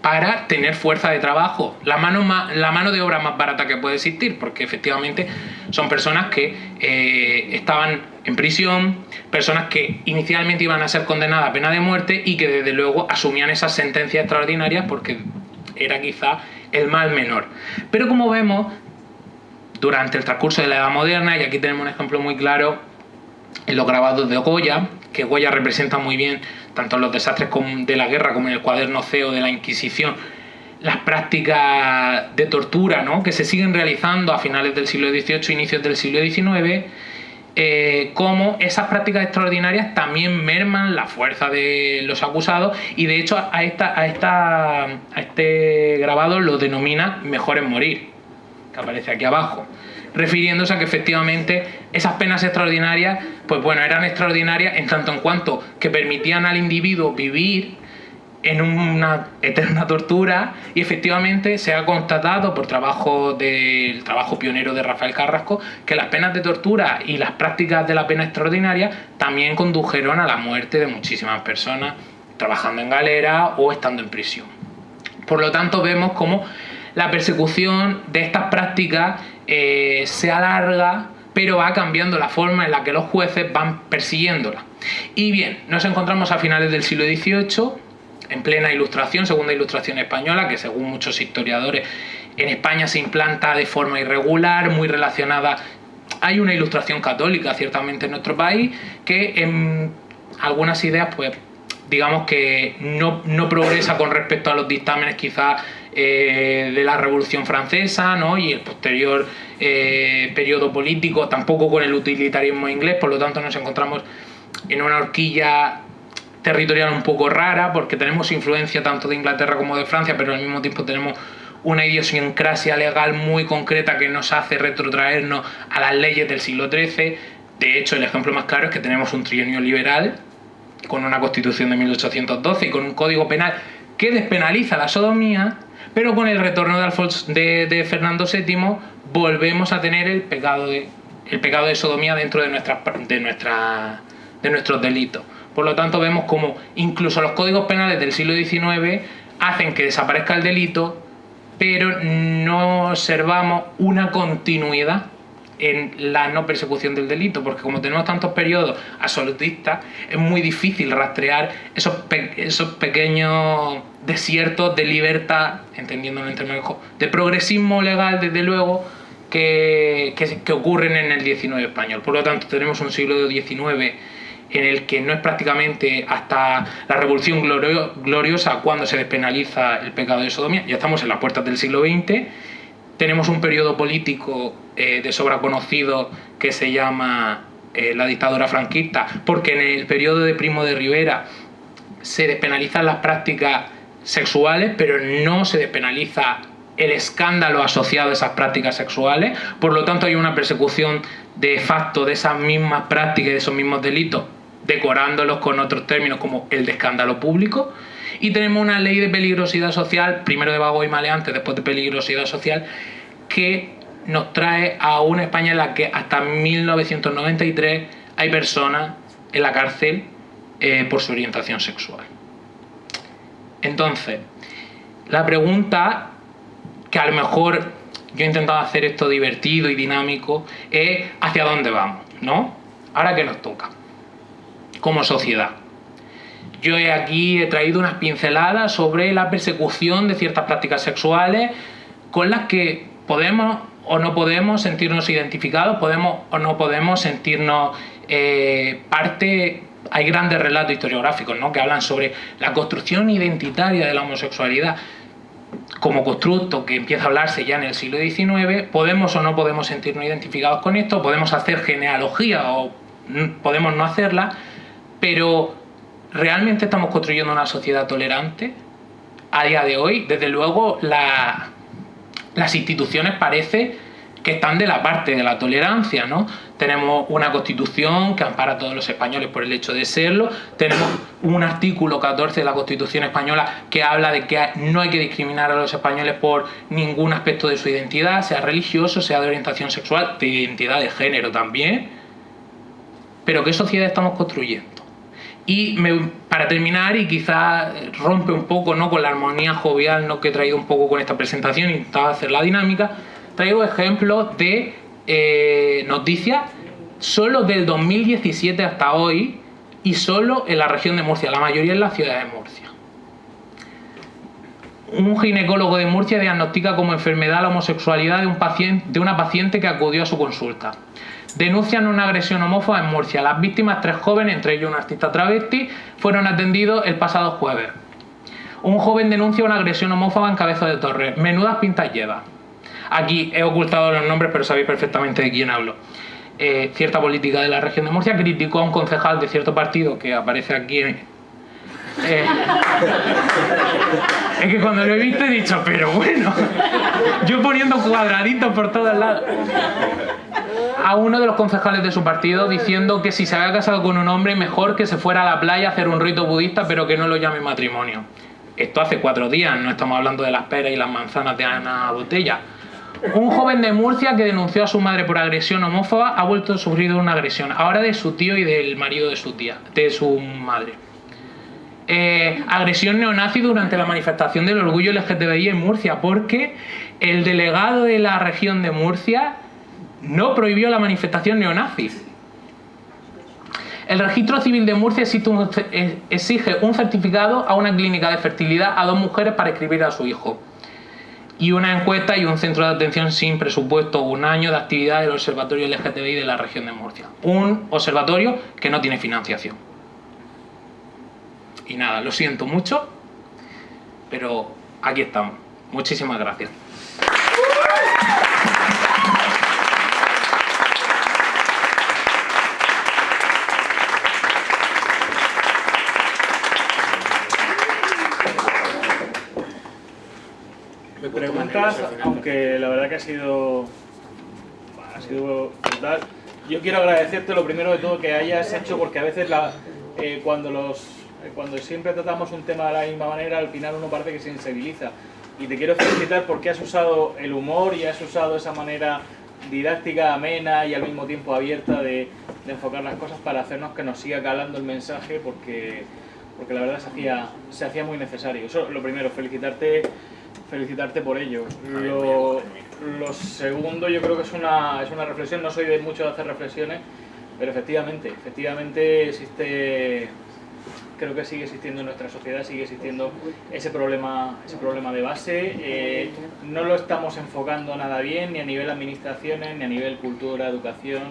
para tener fuerza de trabajo, la mano de obra más barata que puede existir, porque efectivamente son personas que estaban en prisión, personas que inicialmente iban a ser condenadas a pena de muerte y que desde luego asumían esas sentencias extraordinarias porque era quizá el mal menor. Pero como vemos, durante el transcurso de la Edad Moderna, y aquí tenemos un ejemplo muy claro en los grabados de Goya, que Goya representa muy bien tanto en los desastres de la guerra como en el cuaderno CEO de la Inquisición, las prácticas de tortura, ¿no?, que se siguen realizando a finales del siglo XVIII, inicios del siglo XIX, cómo esas prácticas extraordinarias también merman la fuerza de los acusados, y de hecho a este grabado lo denomina Mejor es morir, que aparece aquí abajo, refiriéndose a que efectivamente esas penas extraordinarias, pues bueno, eran extraordinarias en tanto en cuanto que permitían al individuo vivir en una eterna tortura, y efectivamente se ha constatado por el trabajo pionero de Rafael Carrasco que las penas de tortura y las prácticas de la pena extraordinaria también condujeron a la muerte de muchísimas personas trabajando en galera o estando en prisión. Por lo tanto, vemos cómo la persecución de estas prácticas se alarga, pero va cambiando la forma en la que los jueces van persiguiéndola. Y bien, nos encontramos a finales del siglo XVIII, en plena Ilustración, segunda Ilustración española, que según muchos historiadores en España se implanta de forma irregular, muy relacionada. Hay una Ilustración católica ciertamente en nuestro país, que en algunas ideas, pues digamos que no progresa con respecto a los dictámenes quizás de la Revolución Francesa, ¿no?, y el posterior periodo político, tampoco con el utilitarismo inglés. Por lo tanto nos encontramos en una horquilla territorial un poco rara, porque tenemos influencia tanto de Inglaterra como de Francia, pero al mismo tiempo tenemos una idiosincrasia legal muy concreta que nos hace retrotraernos a las leyes del siglo XIII. De hecho, el ejemplo más claro es que tenemos un trienio liberal con una constitución de 1812 y con un código penal que despenaliza la sodomía, pero con el retorno de Fernando VII volvemos a tener el pecado de sodomía dentro de nuestros delitos. Por lo tanto, vemos como incluso los códigos penales del siglo XIX hacen que desaparezca el delito, pero no observamos una continuidad en la no persecución del delito, porque como tenemos tantos periodos absolutistas, es muy difícil rastrear esos pequeños desiertos de libertad, entendiéndolo en términos de progresismo legal, desde luego, que ocurren en el XIX español. Por lo tanto, tenemos un siglo XIX en el que no es prácticamente hasta la Revolución Gloriosa cuando se despenaliza el pecado de sodomía. Ya estamos en las puertas del siglo XX. Tenemos un periodo político de sobra conocido que se llama la dictadura franquista, porque en el periodo de Primo de Rivera se despenalizan las prácticas sexuales, pero no se despenaliza el escándalo asociado a esas prácticas sexuales. Por lo tanto, hay una persecución de facto de esas mismas prácticas y de esos mismos delitos, decorándolos con otros términos como el de escándalo público. Y tenemos una ley de peligrosidad social, primero de vagos y maleantes, después de peligrosidad social, que nos trae a una España en la que hasta 1993 hay personas en la cárcel por su orientación sexual. Entonces, la pregunta, que a lo mejor yo he intentado hacer esto divertido y dinámico, es ¿hacia dónde vamos?, ¿no? Ahora que nos toca como sociedad. Yo aquí he traído unas pinceladas sobre la persecución de ciertas prácticas sexuales con las que podemos o no podemos sentirnos identificados, podemos o no podemos sentirnos parte. Hay grandes relatos historiográficos, ¿no?, que hablan sobre la construcción identitaria de la homosexualidad como constructo, que empieza a hablarse ya en el siglo XIX. Podemos o no podemos sentirnos identificados con esto, podemos hacer genealogía o podemos no hacerla, pero ¿realmente estamos construyendo una sociedad tolerante a día de hoy? Desde luego las instituciones parece que están de la parte de la tolerancia, ¿no? Tenemos una constitución que ampara a todos los españoles por el hecho de serlo, tenemos un artículo 14 de la Constitución española que habla de que no hay que discriminar a los españoles por ningún aspecto de su identidad, sea religioso, sea de orientación sexual, de identidad de género también. Pero ¿qué sociedad estamos construyendo? Y para terminar, y quizás rompe un poco, ¿no?, con la armonía jovial, ¿no?, que he traído un poco con esta presentación, intentaba hacer la dinámica, traigo ejemplos de noticias solo del 2017 hasta hoy, y solo en la región de Murcia, la mayoría en la ciudad de Murcia. Un ginecólogo de Murcia diagnostica como enfermedad la homosexualidad de una paciente que acudió a su consulta. Denuncian una agresión homófoba en Murcia. Las víctimas, 3 jóvenes, entre ellos un artista travesti, fueron atendidos el pasado jueves. Un joven denuncia una agresión homófoba en Cabeza de Torres. Menudas pintas lleva. Aquí he ocultado los nombres, pero sabéis perfectamente de quién hablo. Cierta política de la región de Murcia criticó a un concejal de cierto partido que aparece aquí. Es que cuando lo he visto he dicho, pero bueno, yo poniendo cuadraditos por todos lados. A uno de los concejales de su partido diciendo que si se había casado con un hombre, mejor que se fuera a la playa a hacer un rito budista, pero que no lo llame matrimonio. Esto hace 4 días, no estamos hablando de las peras y las manzanas de Ana Botella. Un joven de Murcia que denunció a su madre por agresión homófoba ha vuelto a sufrir una agresión, ahora de su tío y del marido de su tía, de su madre. Agresión neonazi durante la manifestación del orgullo LGTBI en Murcia, porque el delegado de la región de Murcia no prohibió la manifestación neonazi. El registro civil de Murcia exige un certificado a una clínica de fertilidad a 2 mujeres para inscribir a su hijo. Y una encuesta y un centro de atención sin presupuesto, 1 año de actividad del Observatorio LGTBI de la región de Murcia. Un observatorio que no tiene financiación. Y nada, lo siento mucho, pero aquí estamos. Muchísimas gracias. Preguntas, aunque la verdad que ha sido brutal. Yo quiero agradecerte lo primero de todo que hayas hecho, porque a veces cuando siempre tratamos un tema de la misma manera, al final uno parece que se sensibiliza. Y te quiero felicitar porque has usado el humor y has usado esa manera didáctica, amena y al mismo tiempo abierta de enfocar las cosas para hacernos que nos siga calando el mensaje, porque la verdad se hacía muy necesario. Eso, lo primero, felicitarte por ello. Lo segundo, yo creo que es una reflexión. No soy de mucho de hacer reflexiones, pero efectivamente existe, creo que sigue existiendo en nuestra sociedad, sigue existiendo ese problema de base. No lo estamos enfocando nada bien, ni a nivel administraciones, ni a nivel cultura, educación,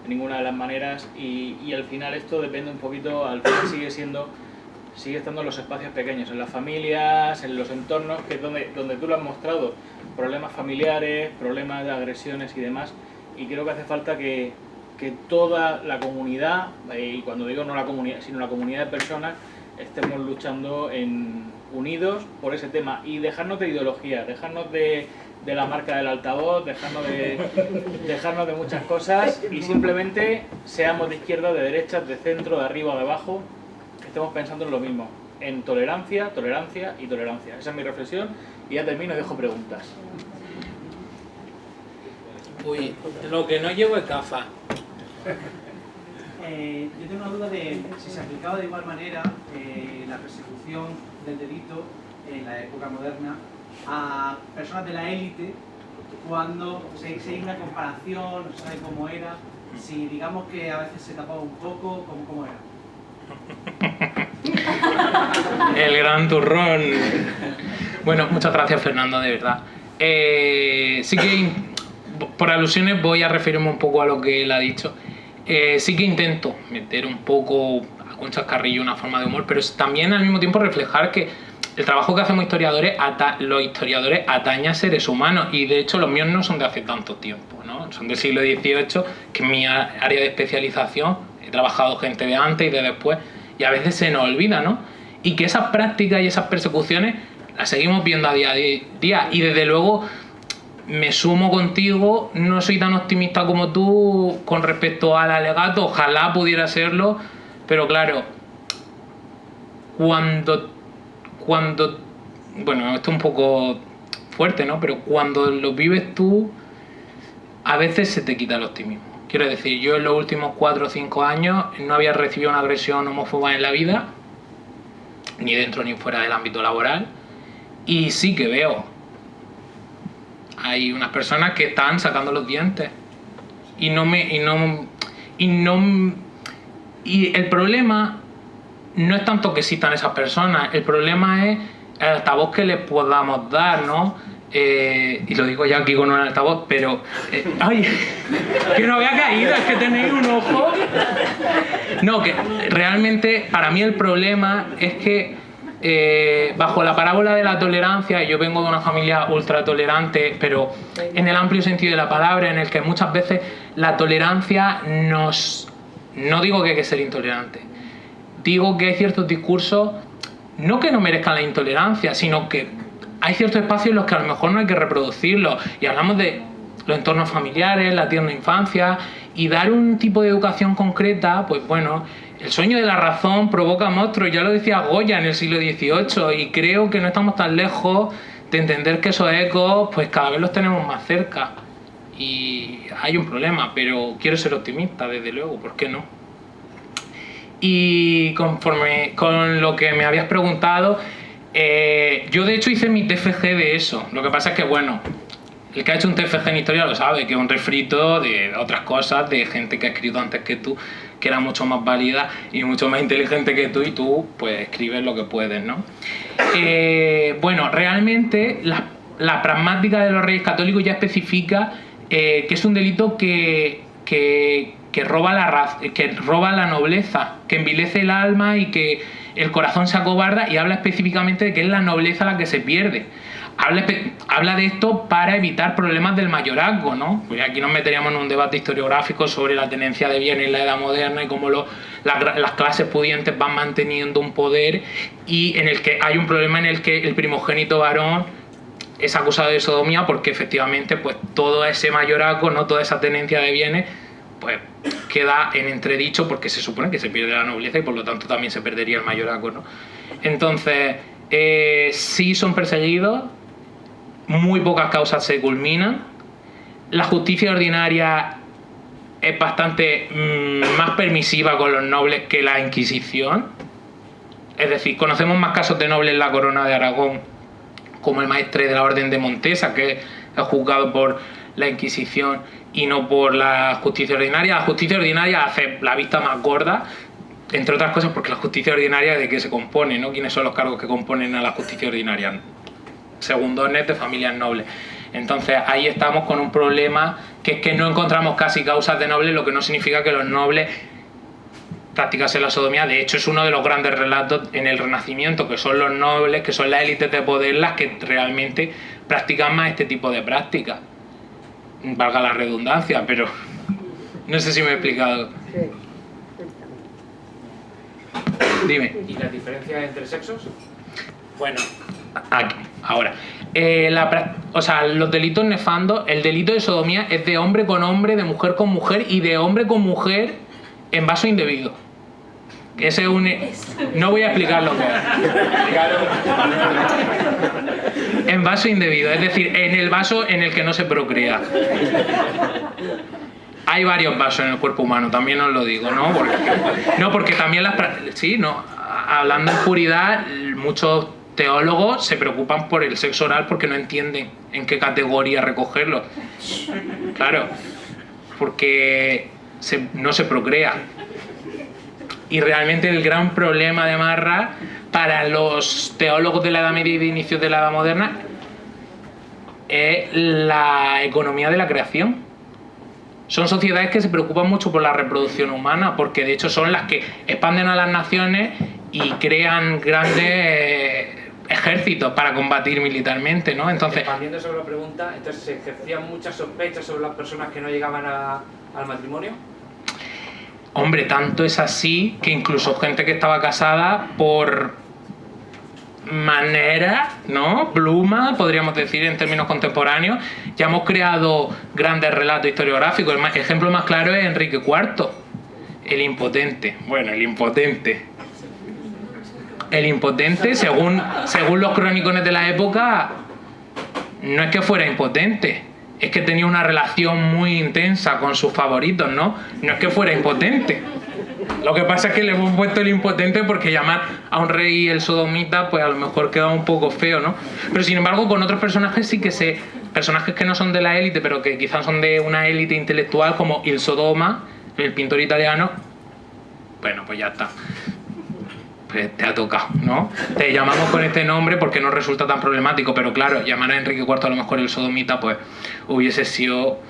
de ninguna de las maneras, y al final esto depende un poquito, al final sigue estando en los espacios pequeños, en las familias, en los entornos, que es donde tú lo has mostrado, problemas familiares, problemas de agresiones y demás, y creo que hace falta que toda la comunidad, y cuando digo no la comunidad, sino la comunidad de personas, estemos luchando unidos por ese tema, y dejarnos de ideología, dejarnos de la marca del altavoz, dejarnos de muchas cosas, y simplemente seamos de izquierda, de derecha, de centro, de arriba o de abajo, estemos pensando en lo mismo, en tolerancia, tolerancia y tolerancia. Esa es mi reflexión, y ya termino y dejo preguntas. Uy, lo que no llevo es gafas. Yo tengo una duda de si se aplicaba de igual manera la persecución del delito en la época moderna a personas de la élite, cuando se hay una comparación, no se sabe cómo era, si digamos que a veces se tapaba un poco, ¿cómo era? El gran turrón. Bueno, muchas gracias, Fernando, de verdad. Sí que, por alusiones, voy a referirme un poco a lo que él ha dicho. Sí que intento meter un poco algún chascarrillo, una forma de humor, pero también al mismo tiempo reflejar que el trabajo que hacemos los historiadores atañe a seres humanos, y de hecho los míos no son de hace tanto tiempo, ¿no? Son del siglo XVIII, que es mi área de especialización. He trabajado gente de antes y de después, y a veces se nos olvida, ¿no? Y que esas prácticas y esas persecuciones las seguimos viendo a día a día, y desde luego me sumo contigo, no soy tan optimista como tú con respecto al alegato, ojalá pudiera serlo, pero claro, cuando, bueno, esto es un poco fuerte, ¿no? Pero cuando lo vives tú, a veces se te quita el optimismo. Quiero decir, yo en los últimos 4 o 5 años no había recibido una agresión homófoba en la vida, ni dentro ni fuera del ámbito laboral, y sí que veo. Hay unas personas que están sacando los dientes. Y el problema no es tanto que existan esas personas, el problema es el altavoz que les podamos dar, ¿no? Y lo digo ya aquí con un altavoz, pero... ¡ay! Que no había caído, es que tenéis un ojo. No, que realmente para mí el problema es que bajo la parábola de la tolerancia, yo vengo de una familia ultra tolerante, pero en el amplio sentido de la palabra, en el que muchas veces la tolerancia nos... No digo que hay que ser intolerante, digo que hay ciertos discursos, no que no merezcan la intolerancia, sino que hay ciertos espacios en los que a lo mejor no hay que reproducirlos, y hablamos de los entornos familiares, la tierna infancia, y dar un tipo de educación concreta, pues bueno, el sueño de la razón provoca monstruos, ya lo decía Goya en el siglo XVIII, y creo que no estamos tan lejos de entender que esos ecos, pues cada vez los tenemos más cerca. Y hay un problema, pero quiero ser optimista, desde luego, ¿por qué no? Y conforme con lo que me habías preguntado, yo de hecho hice mi TFG de eso. Lo que pasa es que, bueno, el que ha hecho un TFG en historia lo sabe, que es un refrito de otras cosas, de gente que ha escrito antes que tú, que era mucho más válida y mucho más inteligente que tú, y tú pues escribes lo que puedes, ¿no? Bueno, realmente la pragmática de los Reyes Católicos ya especifica que es un delito que roba la raza, que roba la nobleza, que envilece el alma y que el corazón se acobarda, y habla específicamente de que es la nobleza la que se pierde. Habla de esto para evitar problemas del mayorazgo, ¿no? Pues aquí nos meteríamos en un debate historiográfico sobre la tenencia de bienes en la Edad Moderna y cómo las clases pudientes van manteniendo un poder, y en el que hay un problema en el que el primogénito varón es acusado de sodomía, porque efectivamente pues todo ese mayorazgo, ¿no? Toda esa tenencia de bienes pues queda en entredicho, porque se supone que se pierde la nobleza y por lo tanto también se perdería el mayorazgo, ¿no? Entonces, sí son perseguidos, muy pocas causas se culminan, la justicia ordinaria es bastante más permisiva con los nobles que la Inquisición. Es decir, conocemos más casos de nobles en la Corona de Aragón, como el maestre de la Orden de Montesa, que es juzgado por la Inquisición y no por la justicia ordinaria. La justicia ordinaria hace la vista más gorda, entre otras cosas porque la justicia ordinaria, ¿de qué se compone, no? ¿Quiénes son los cargos que componen a la justicia ordinaria? Segundones de familias nobles. Entonces ahí estamos con un problema, que es que no encontramos casi causas de nobles, lo que no significa que los nobles practicasen la sodomía. De hecho, es uno de los grandes relatos en el Renacimiento, que son los nobles, que son las élites de poder, las que realmente practican más este tipo de prácticas. Valga la redundancia, pero no sé si me he explicado. Dime. ¿Y las diferencias entre sexos? Bueno, aquí, ahora. O sea, los delitos nefandos, el delito de sodomía es de hombre con hombre, de mujer con mujer y de hombre con mujer en vaso indebido. Ese es un... No voy a explicar lo que es. En vaso indebido, es decir, en el vaso en el que no se procrea. Hay varios vasos en el cuerpo humano, también os lo digo, ¿no? Porque también sí, no. Hablando en puridad, muchos teólogos se preocupan por el sexo oral porque no entienden en qué categoría recogerlo. Claro, porque no se procrea. Y realmente el gran problema de Marra para los teólogos de la Edad Media y de inicios de la Edad Moderna es la economía de la creación. Son sociedades que se preocupan mucho por la reproducción humana, porque de hecho son las que expanden a las naciones y crean grandes ejércitos para combatir militarmente, ¿no? Entonces, expandiendo sobre la pregunta, entonces se ejercían muchas sospechas sobre las personas que no llegaban al matrimonio. Hombre, tanto es así que incluso gente que estaba casada por manera, ¿no? Pluma, podríamos decir en términos contemporáneos, ya hemos creado grandes relatos historiográficos. El ejemplo más claro es Enrique IV, el impotente. Bueno, el impotente. el impotente, según los cronicones de la época, no es que fuera impotente, es que tenía una relación muy intensa con sus favoritos, ¿no? No es que fuera impotente. Lo que pasa es que le hemos puesto el impotente porque llamar a un rey el sodomita, pues a lo mejor queda un poco feo, ¿no? Pero sin embargo, con otros personajes sí que personajes que no son de la élite, pero que quizás son de una élite intelectual, como Il Sodoma, el pintor italiano, bueno, pues ya está. Pues te ha tocado, ¿no? Te llamamos con este nombre porque no resulta tan problemático, pero claro, llamar a Enrique IV a lo mejor el sodomita, pues hubiese sido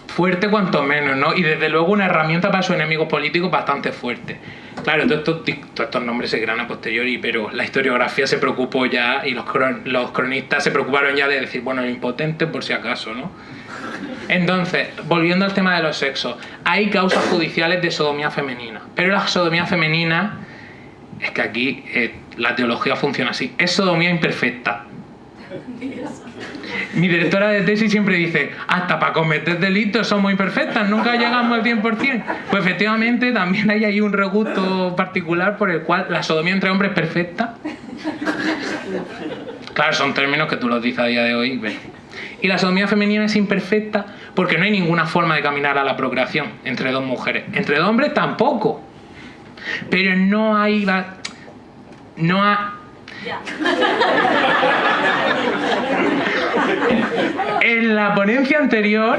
fuerte cuanto menos, ¿no? Y desde luego una herramienta para sus enemigos políticos bastante fuerte. Claro, todos estos nombres se crean a posteriori, pero la historiografía se preocupó ya y los cronistas se preocuparon ya de decir, bueno, el impotente por si acaso, ¿no? Entonces, volviendo al tema de los sexos, hay causas judiciales de sodomía femenina, pero la sodomía femenina, es que aquí la teología funciona así, es sodomía imperfecta. Mi directora de tesis siempre dice, hasta para cometer delitos somos imperfectas, nunca llegamos al 100%. Pues efectivamente también hay ahí un regusto particular por el cual la sodomía entre hombres es perfecta. Claro, son términos que tú los dices a día de hoy. Y la sodomía femenina es imperfecta porque no hay ninguna forma de caminar a la procreación entre dos mujeres. Entre dos hombres tampoco. Pero no hay... En la ponencia anterior,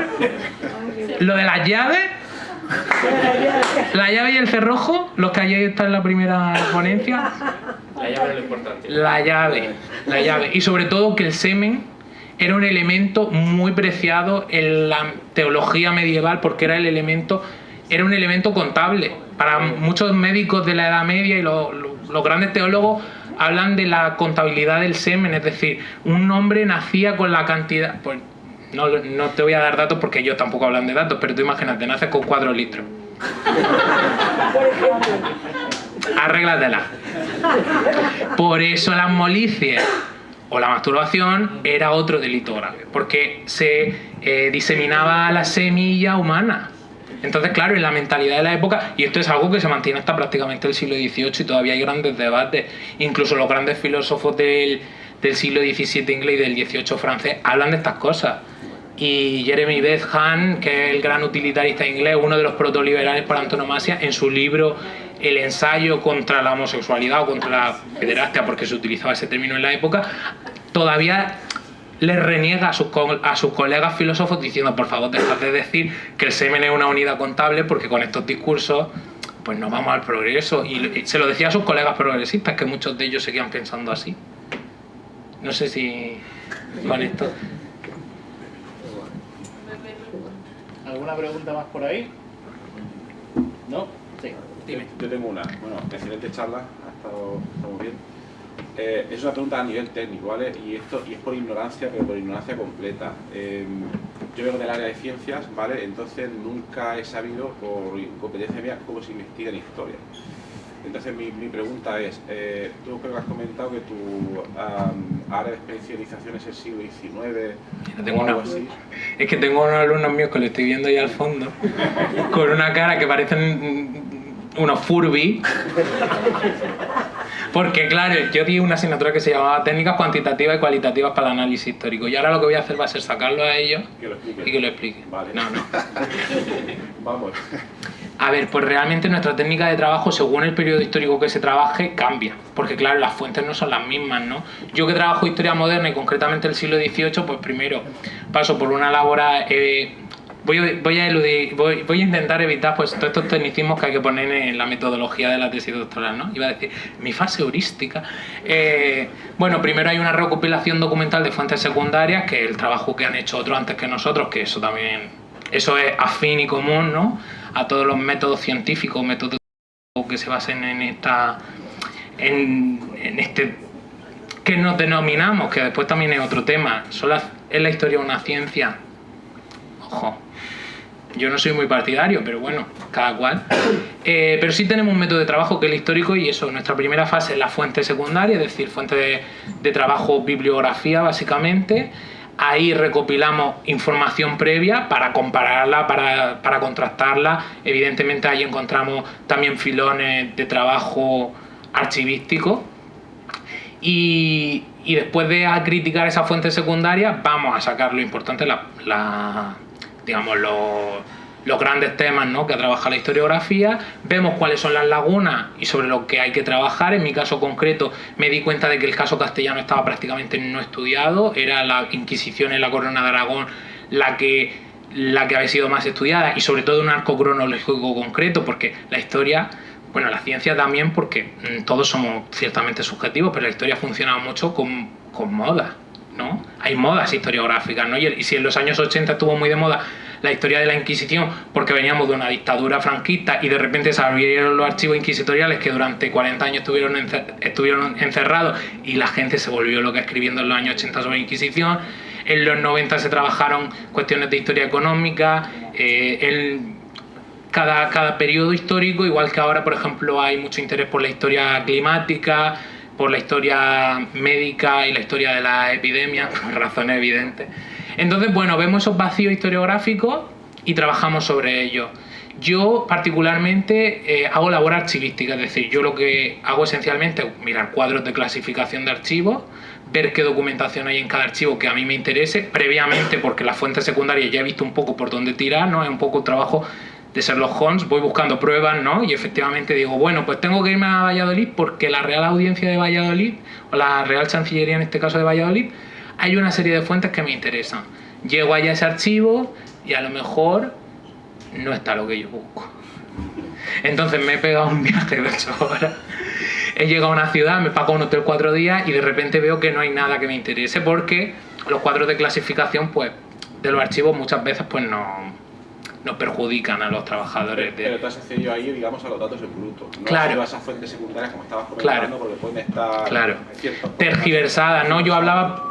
lo de las llaves, la llave y el cerrojo, los que hayáis estado en la primera ponencia. La llave es lo importante. La llave. Y sobre todo que el semen era un elemento muy preciado en la teología medieval porque era un elemento contable. Para muchos médicos de la Edad Media y los grandes teólogos hablan de la contabilidad del semen, es decir, un hombre nacía con la cantidad... Pues no te voy a dar datos porque ellos tampoco hablan de datos, pero tú imagínate, naces con 4 litros. Arréglatela. Por eso las molicias o la masturbación era otro delito grave, porque se diseminaba la semilla humana. Entonces, claro, en la mentalidad de la época, y esto es algo que se mantiene hasta prácticamente el siglo XVIII y todavía hay grandes debates, incluso los grandes filósofos del siglo XVII inglés y del XVIII francés hablan de estas cosas. Y Jeremy Bentham, que es el gran utilitarista inglés, uno de los protoliberales por antonomasia, en su libro El ensayo contra la homosexualidad o contra la pederastia, porque se utilizaba ese término en la época, todavía le reniega a sus colegas filósofos diciendo, por favor, dejad de decir que el semen es una unidad contable porque con estos discursos pues no vamos al progreso. Y se lo decía a sus colegas progresistas, que muchos de ellos seguían pensando así. No sé si con esto... ¿Alguna pregunta más por ahí? ¿No? Sí. Dime. Yo tengo una. Bueno, excelente charla, estamos bien. Es una pregunta a nivel técnico, ¿vale? Y es por ignorancia, pero por ignorancia completa. Yo vengo del área de ciencias, ¿vale? Entonces nunca he sabido, por incompetencia mía, cómo se investiga en historia. Entonces mi pregunta es, tú creo que has comentado que tu área de especialización es el siglo XIX o algo así. Es que tengo unos alumnos míos que lo estoy viendo ahí al fondo, con una cara que parecen unos Furby. Porque claro, yo di una asignatura que se llamaba Técnicas Cuantitativas y Cualitativas para el Análisis Histórico. Y ahora lo que voy a hacer va a ser sacarlo a ellos y que lo expliquen. Vale. No. Vamos. A ver, pues realmente nuestra técnica de trabajo, según el periodo histórico que se trabaje, cambia. Porque claro, las fuentes no son las mismas, ¿no? Yo que trabajo historia moderna y concretamente el siglo XVIII, pues primero paso por una labor... Voy a intentar evitar pues todos estos tecnicismos que hay que poner en la metodología de la tesis doctoral, ¿no? Iba a decir, mi fase heurística. Bueno, primero hay una recopilación documental de fuentes secundarias, que es el trabajo que han hecho otros antes que nosotros, que eso es afín y común, ¿no? A todos los métodos científicos, métodos que se basen en este que nos denominamos, que después también es otro tema. ¿Es la historia una ciencia? Ojo. Yo no soy muy partidario, pero bueno, cada cual. Pero sí tenemos un método de trabajo que es el histórico y eso, nuestra primera fase es la fuente secundaria, es decir, fuente de trabajo, bibliografía básicamente. Ahí recopilamos información previa para compararla, para contrastarla. Evidentemente ahí encontramos también filones de trabajo archivístico. Y después de criticar esa fuente secundaria, vamos a sacar lo importante, digamos, los grandes temas, ¿no?, que trabaja la historiografía, vemos cuáles son las lagunas y sobre lo que hay que trabajar. En mi caso concreto me di cuenta de que el caso castellano estaba prácticamente no estudiado, era la Inquisición en la Corona de Aragón la que había sido más estudiada, y sobre todo un arco cronológico concreto, porque la historia, bueno, la ciencia también, porque todos somos ciertamente subjetivos, pero la historia funciona mucho con moda, ¿no? Hay modas historiográficas, ¿no? Y si en los años 80 estuvo muy de moda la historia de la Inquisición porque veníamos de una dictadura franquista y de repente se abrieron los archivos inquisitoriales que durante 40 años estuvieron encerrados y la gente se volvió loca escribiendo en los años 80 sobre Inquisición. En los 90 se trabajaron cuestiones de historia económica, cada periodo histórico, igual que ahora, por ejemplo, hay mucho interés por la historia climática, por la historia médica y la historia de la epidemia, por razones evidentes. Entonces, bueno, vemos esos vacíos historiográficos y trabajamos sobre ellos. Yo particularmente hago labor archivística, es decir, yo lo que hago esencialmente es mirar cuadros de clasificación de archivos, ver qué documentación hay en cada archivo que a mí me interese, previamente, porque las fuentes secundarias ya he visto un poco por dónde tirar, ¿no? Es un poco trabajo de Sherlock Holmes, voy buscando pruebas, ¿no? Y efectivamente digo, bueno, pues tengo que irme a Valladolid porque la Real Audiencia de Valladolid, o la Real Chancillería en este caso de Valladolid, hay una serie de fuentes que me interesan. Llego allá a ese archivo y a lo mejor no está lo que yo busco. Entonces me he pegado un viaje de 8 horas. He llegado a una ciudad, me pago un hotel 4 días y de repente veo que no hay nada que me interese porque los cuadros de clasificación, pues, de los archivos muchas veces pues nos perjudican a los trabajadores. Pero te has accedido ahí, digamos, a los datos en bruto. No claro. A esas fuentes secundarias como estabas comentando, claro, porque pueden estar tergiversadas, ¿no? Yo hablaba...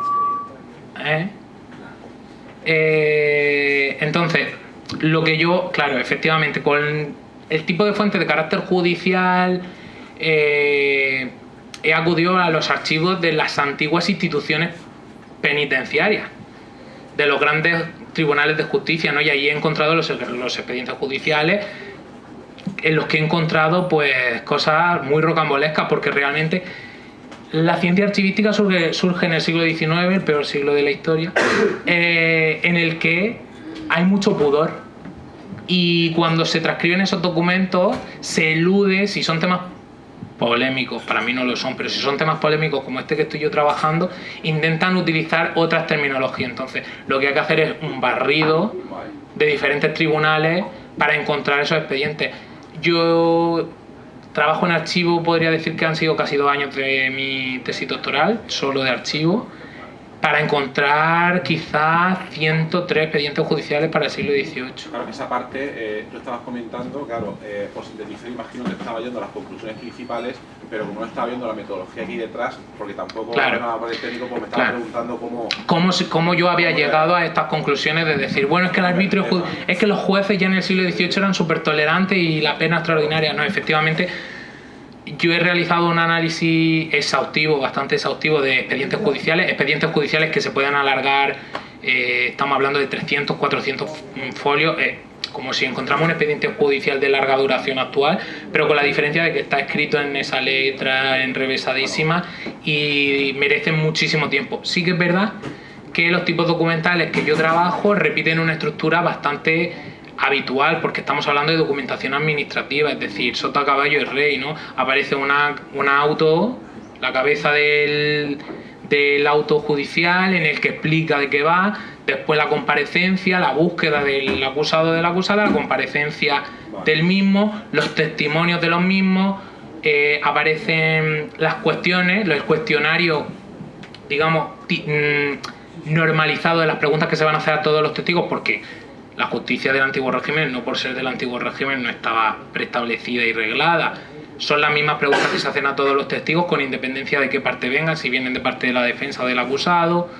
entonces, lo que yo, claro, efectivamente, con el tipo de fuente de carácter judicial, he acudido a los archivos de las antiguas instituciones penitenciarias, de los grandes tribunales de justicia, ¿no? Y ahí he encontrado los expedientes judiciales en los que he encontrado pues cosas muy rocambolescas, porque realmente la ciencia archivística surge en el siglo XIX, el peor siglo de la historia, en el que hay mucho pudor. Y cuando se transcriben esos documentos, se elude, si son temas polémicos, para mí no lo son, pero si son temas polémicos como este que estoy yo trabajando, intentan utilizar otras terminologías. Entonces, lo que hay que hacer es un barrido de diferentes tribunales para encontrar esos expedientes. Yo trabajo en archivo, podría decir que han sido casi 2 años de mi tesis doctoral, solo de archivo, para encontrar quizás 103 expedientes judiciales para el siglo XVIII. Claro, que esa parte, tú estabas comentando, claro, por sintetizar, imagino que estaba yendo a las conclusiones principales, pero como no estaba viendo la metodología aquí detrás, porque tampoco claro, nada por el técnico, pues me estaba preguntando cómo yo había llegado a estas conclusiones de decir, bueno, es que el arbitrio, es que los jueces ya en el siglo XVIII eran súper tolerantes y la pena extraordinaria. No, efectivamente, yo he realizado un análisis exhaustivo, bastante exhaustivo, de expedientes judiciales que se puedan alargar, estamos hablando de 300, 400 folios, como si encontramos un expediente judicial de larga duración actual, pero con la diferencia de que está escrito en esa letra enrevesadísima y merece muchísimo tiempo. Sí que es verdad que los tipos documentales que yo trabajo repiten una estructura bastante habitual, porque estamos hablando de documentación administrativa, es decir, sota, caballo y rey, ¿no? Aparece un auto, la cabeza del auto judicial en el que explica de qué va, después la comparecencia, la búsqueda del acusado o de la acusada, la comparecencia del mismo, los testimonios de los mismos, aparecen las cuestiones, los cuestionarios, digamos, normalizados de las preguntas que se van a hacer a todos los testigos, porque la justicia del antiguo régimen, no por ser del antiguo régimen, no estaba preestablecida y reglada. Son las mismas preguntas que se hacen a todos los testigos, con independencia de qué parte vengan, si vienen de parte de la defensa o del acusado.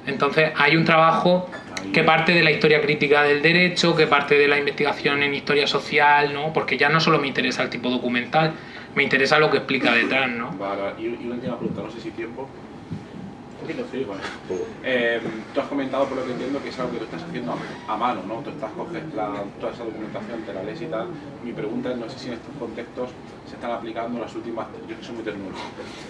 Entonces hay un trabajo que parte de la historia crítica del derecho, que parte de la investigación en historia social, ¿no? Porque ya no solo me interesa el tipo documental, me interesa lo que explica detrás, ¿no? Vale, y una última pregunta, no sé si tiempo. Sí, bueno. Tú has comentado, por lo que entiendo, que es algo que tú estás haciendo a mano, ¿no? Tú coges toda esa documentación, te la lees y tal. Mi pregunta es, no sé si en estos contextos se están aplicando las últimas, yo que soy muy tecnológico,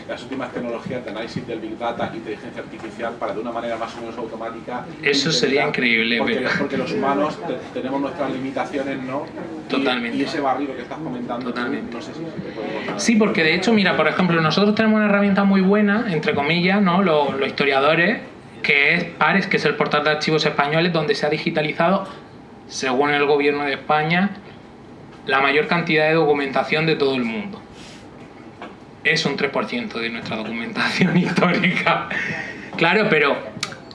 las últimas tecnologías de análisis del Big Data, inteligencia artificial, para de una manera más o menos automática. Eso sería increíble, porque los humanos tenemos nuestras limitaciones, ¿no? Totalmente. Y ese barrido que estás comentando, Totalmente. no sé si podemos dar. Sí, porque de hecho, mira, por ejemplo, nosotros tenemos una herramienta muy buena, entre comillas, ¿no? Los historiadores, que es PARES, que es el portal de archivos españoles, donde se ha digitalizado, según el gobierno de España, la mayor cantidad de documentación de todo el mundo. Es un 3% de nuestra documentación histórica. Claro, pero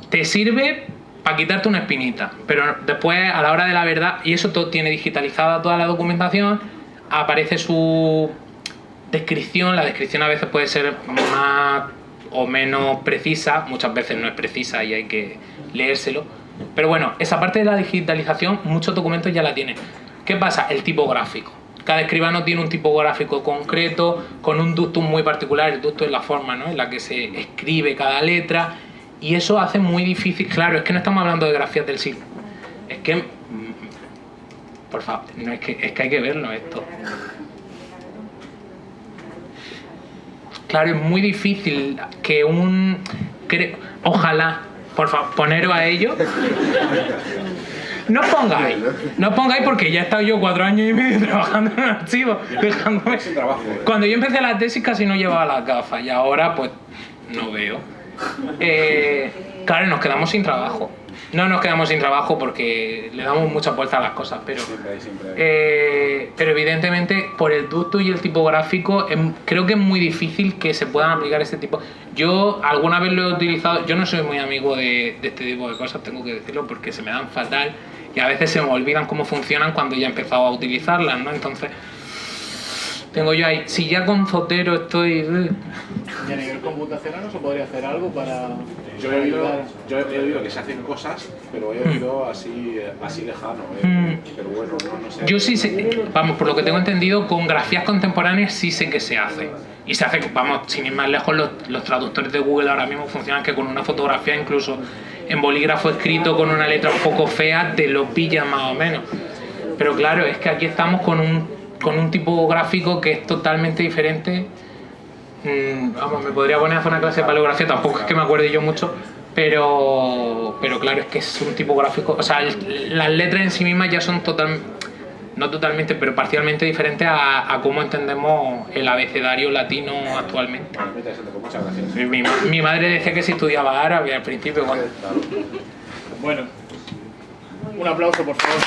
te sirve para quitarte una espinita. Pero después, a la hora de la verdad, y eso todo tiene digitalizada toda la documentación, aparece su descripción. La descripción a veces puede ser más o menos precisa, muchas veces no es precisa y hay que leérselo. Pero bueno, esa parte de la digitalización, muchos documentos ya la tienen. ¿Qué pasa? El tipo gráfico. Cada escribano tiene un tipo gráfico concreto, con un ductus muy particular. El ductus es la forma, ¿no?, en la que se escribe cada letra, y eso hace muy difícil. Claro, es que no estamos hablando de grafías del siglo. Es que, por favor, no, es que hay que verlo esto. Claro, es muy difícil que ojalá, por favor, poneros a ello. No pongáis porque ya he estado yo 4 años y medio trabajando en un archivo. Cuando yo empecé la tesis casi no llevaba las gafas y ahora pues no veo. Claro, nos quedamos sin trabajo. No nos quedamos sin trabajo porque le damos mucha vuelta a las cosas, pero pero evidentemente por el ductus y el tipo gráfico creo que es muy difícil que se puedan aplicar este tipo. Yo alguna vez lo he utilizado. Yo no soy muy amigo de este tipo de cosas, tengo que decirlo, porque se me dan fatal y a veces se me olvidan cómo funcionan cuando ya he empezado a utilizarlas, ¿no? Entonces tengo yo ahí, si ya con Zotero estoy... ¿Y a nivel computacional no se podría hacer algo para...? Yo he oído que se hacen cosas, pero he oído así lejano, pero bueno, no sé. Yo sí sé, vamos, por lo que tengo entendido, con grafías contemporáneas sí sé que se hace. Y se hace, vamos, sin ir más lejos, los traductores de Google ahora mismo funcionan que con una fotografía, incluso en bolígrafo escrito con una letra un poco fea, te lo pillan más o menos. Pero claro, es que aquí estamos con un tipo gráfico que es totalmente diferente. Vamos, me podría poner a hacer una clase de paleografía, tampoco es que me acuerde yo mucho, pero claro, es que es un tipo gráfico, o sea, las letras en sí mismas ya son no totalmente, pero parcialmente diferentes a cómo entendemos el abecedario latino actualmente. Muchas gracias. Mi madre decía que si estudiaba árabe al principio. Bueno, un aplauso por favor.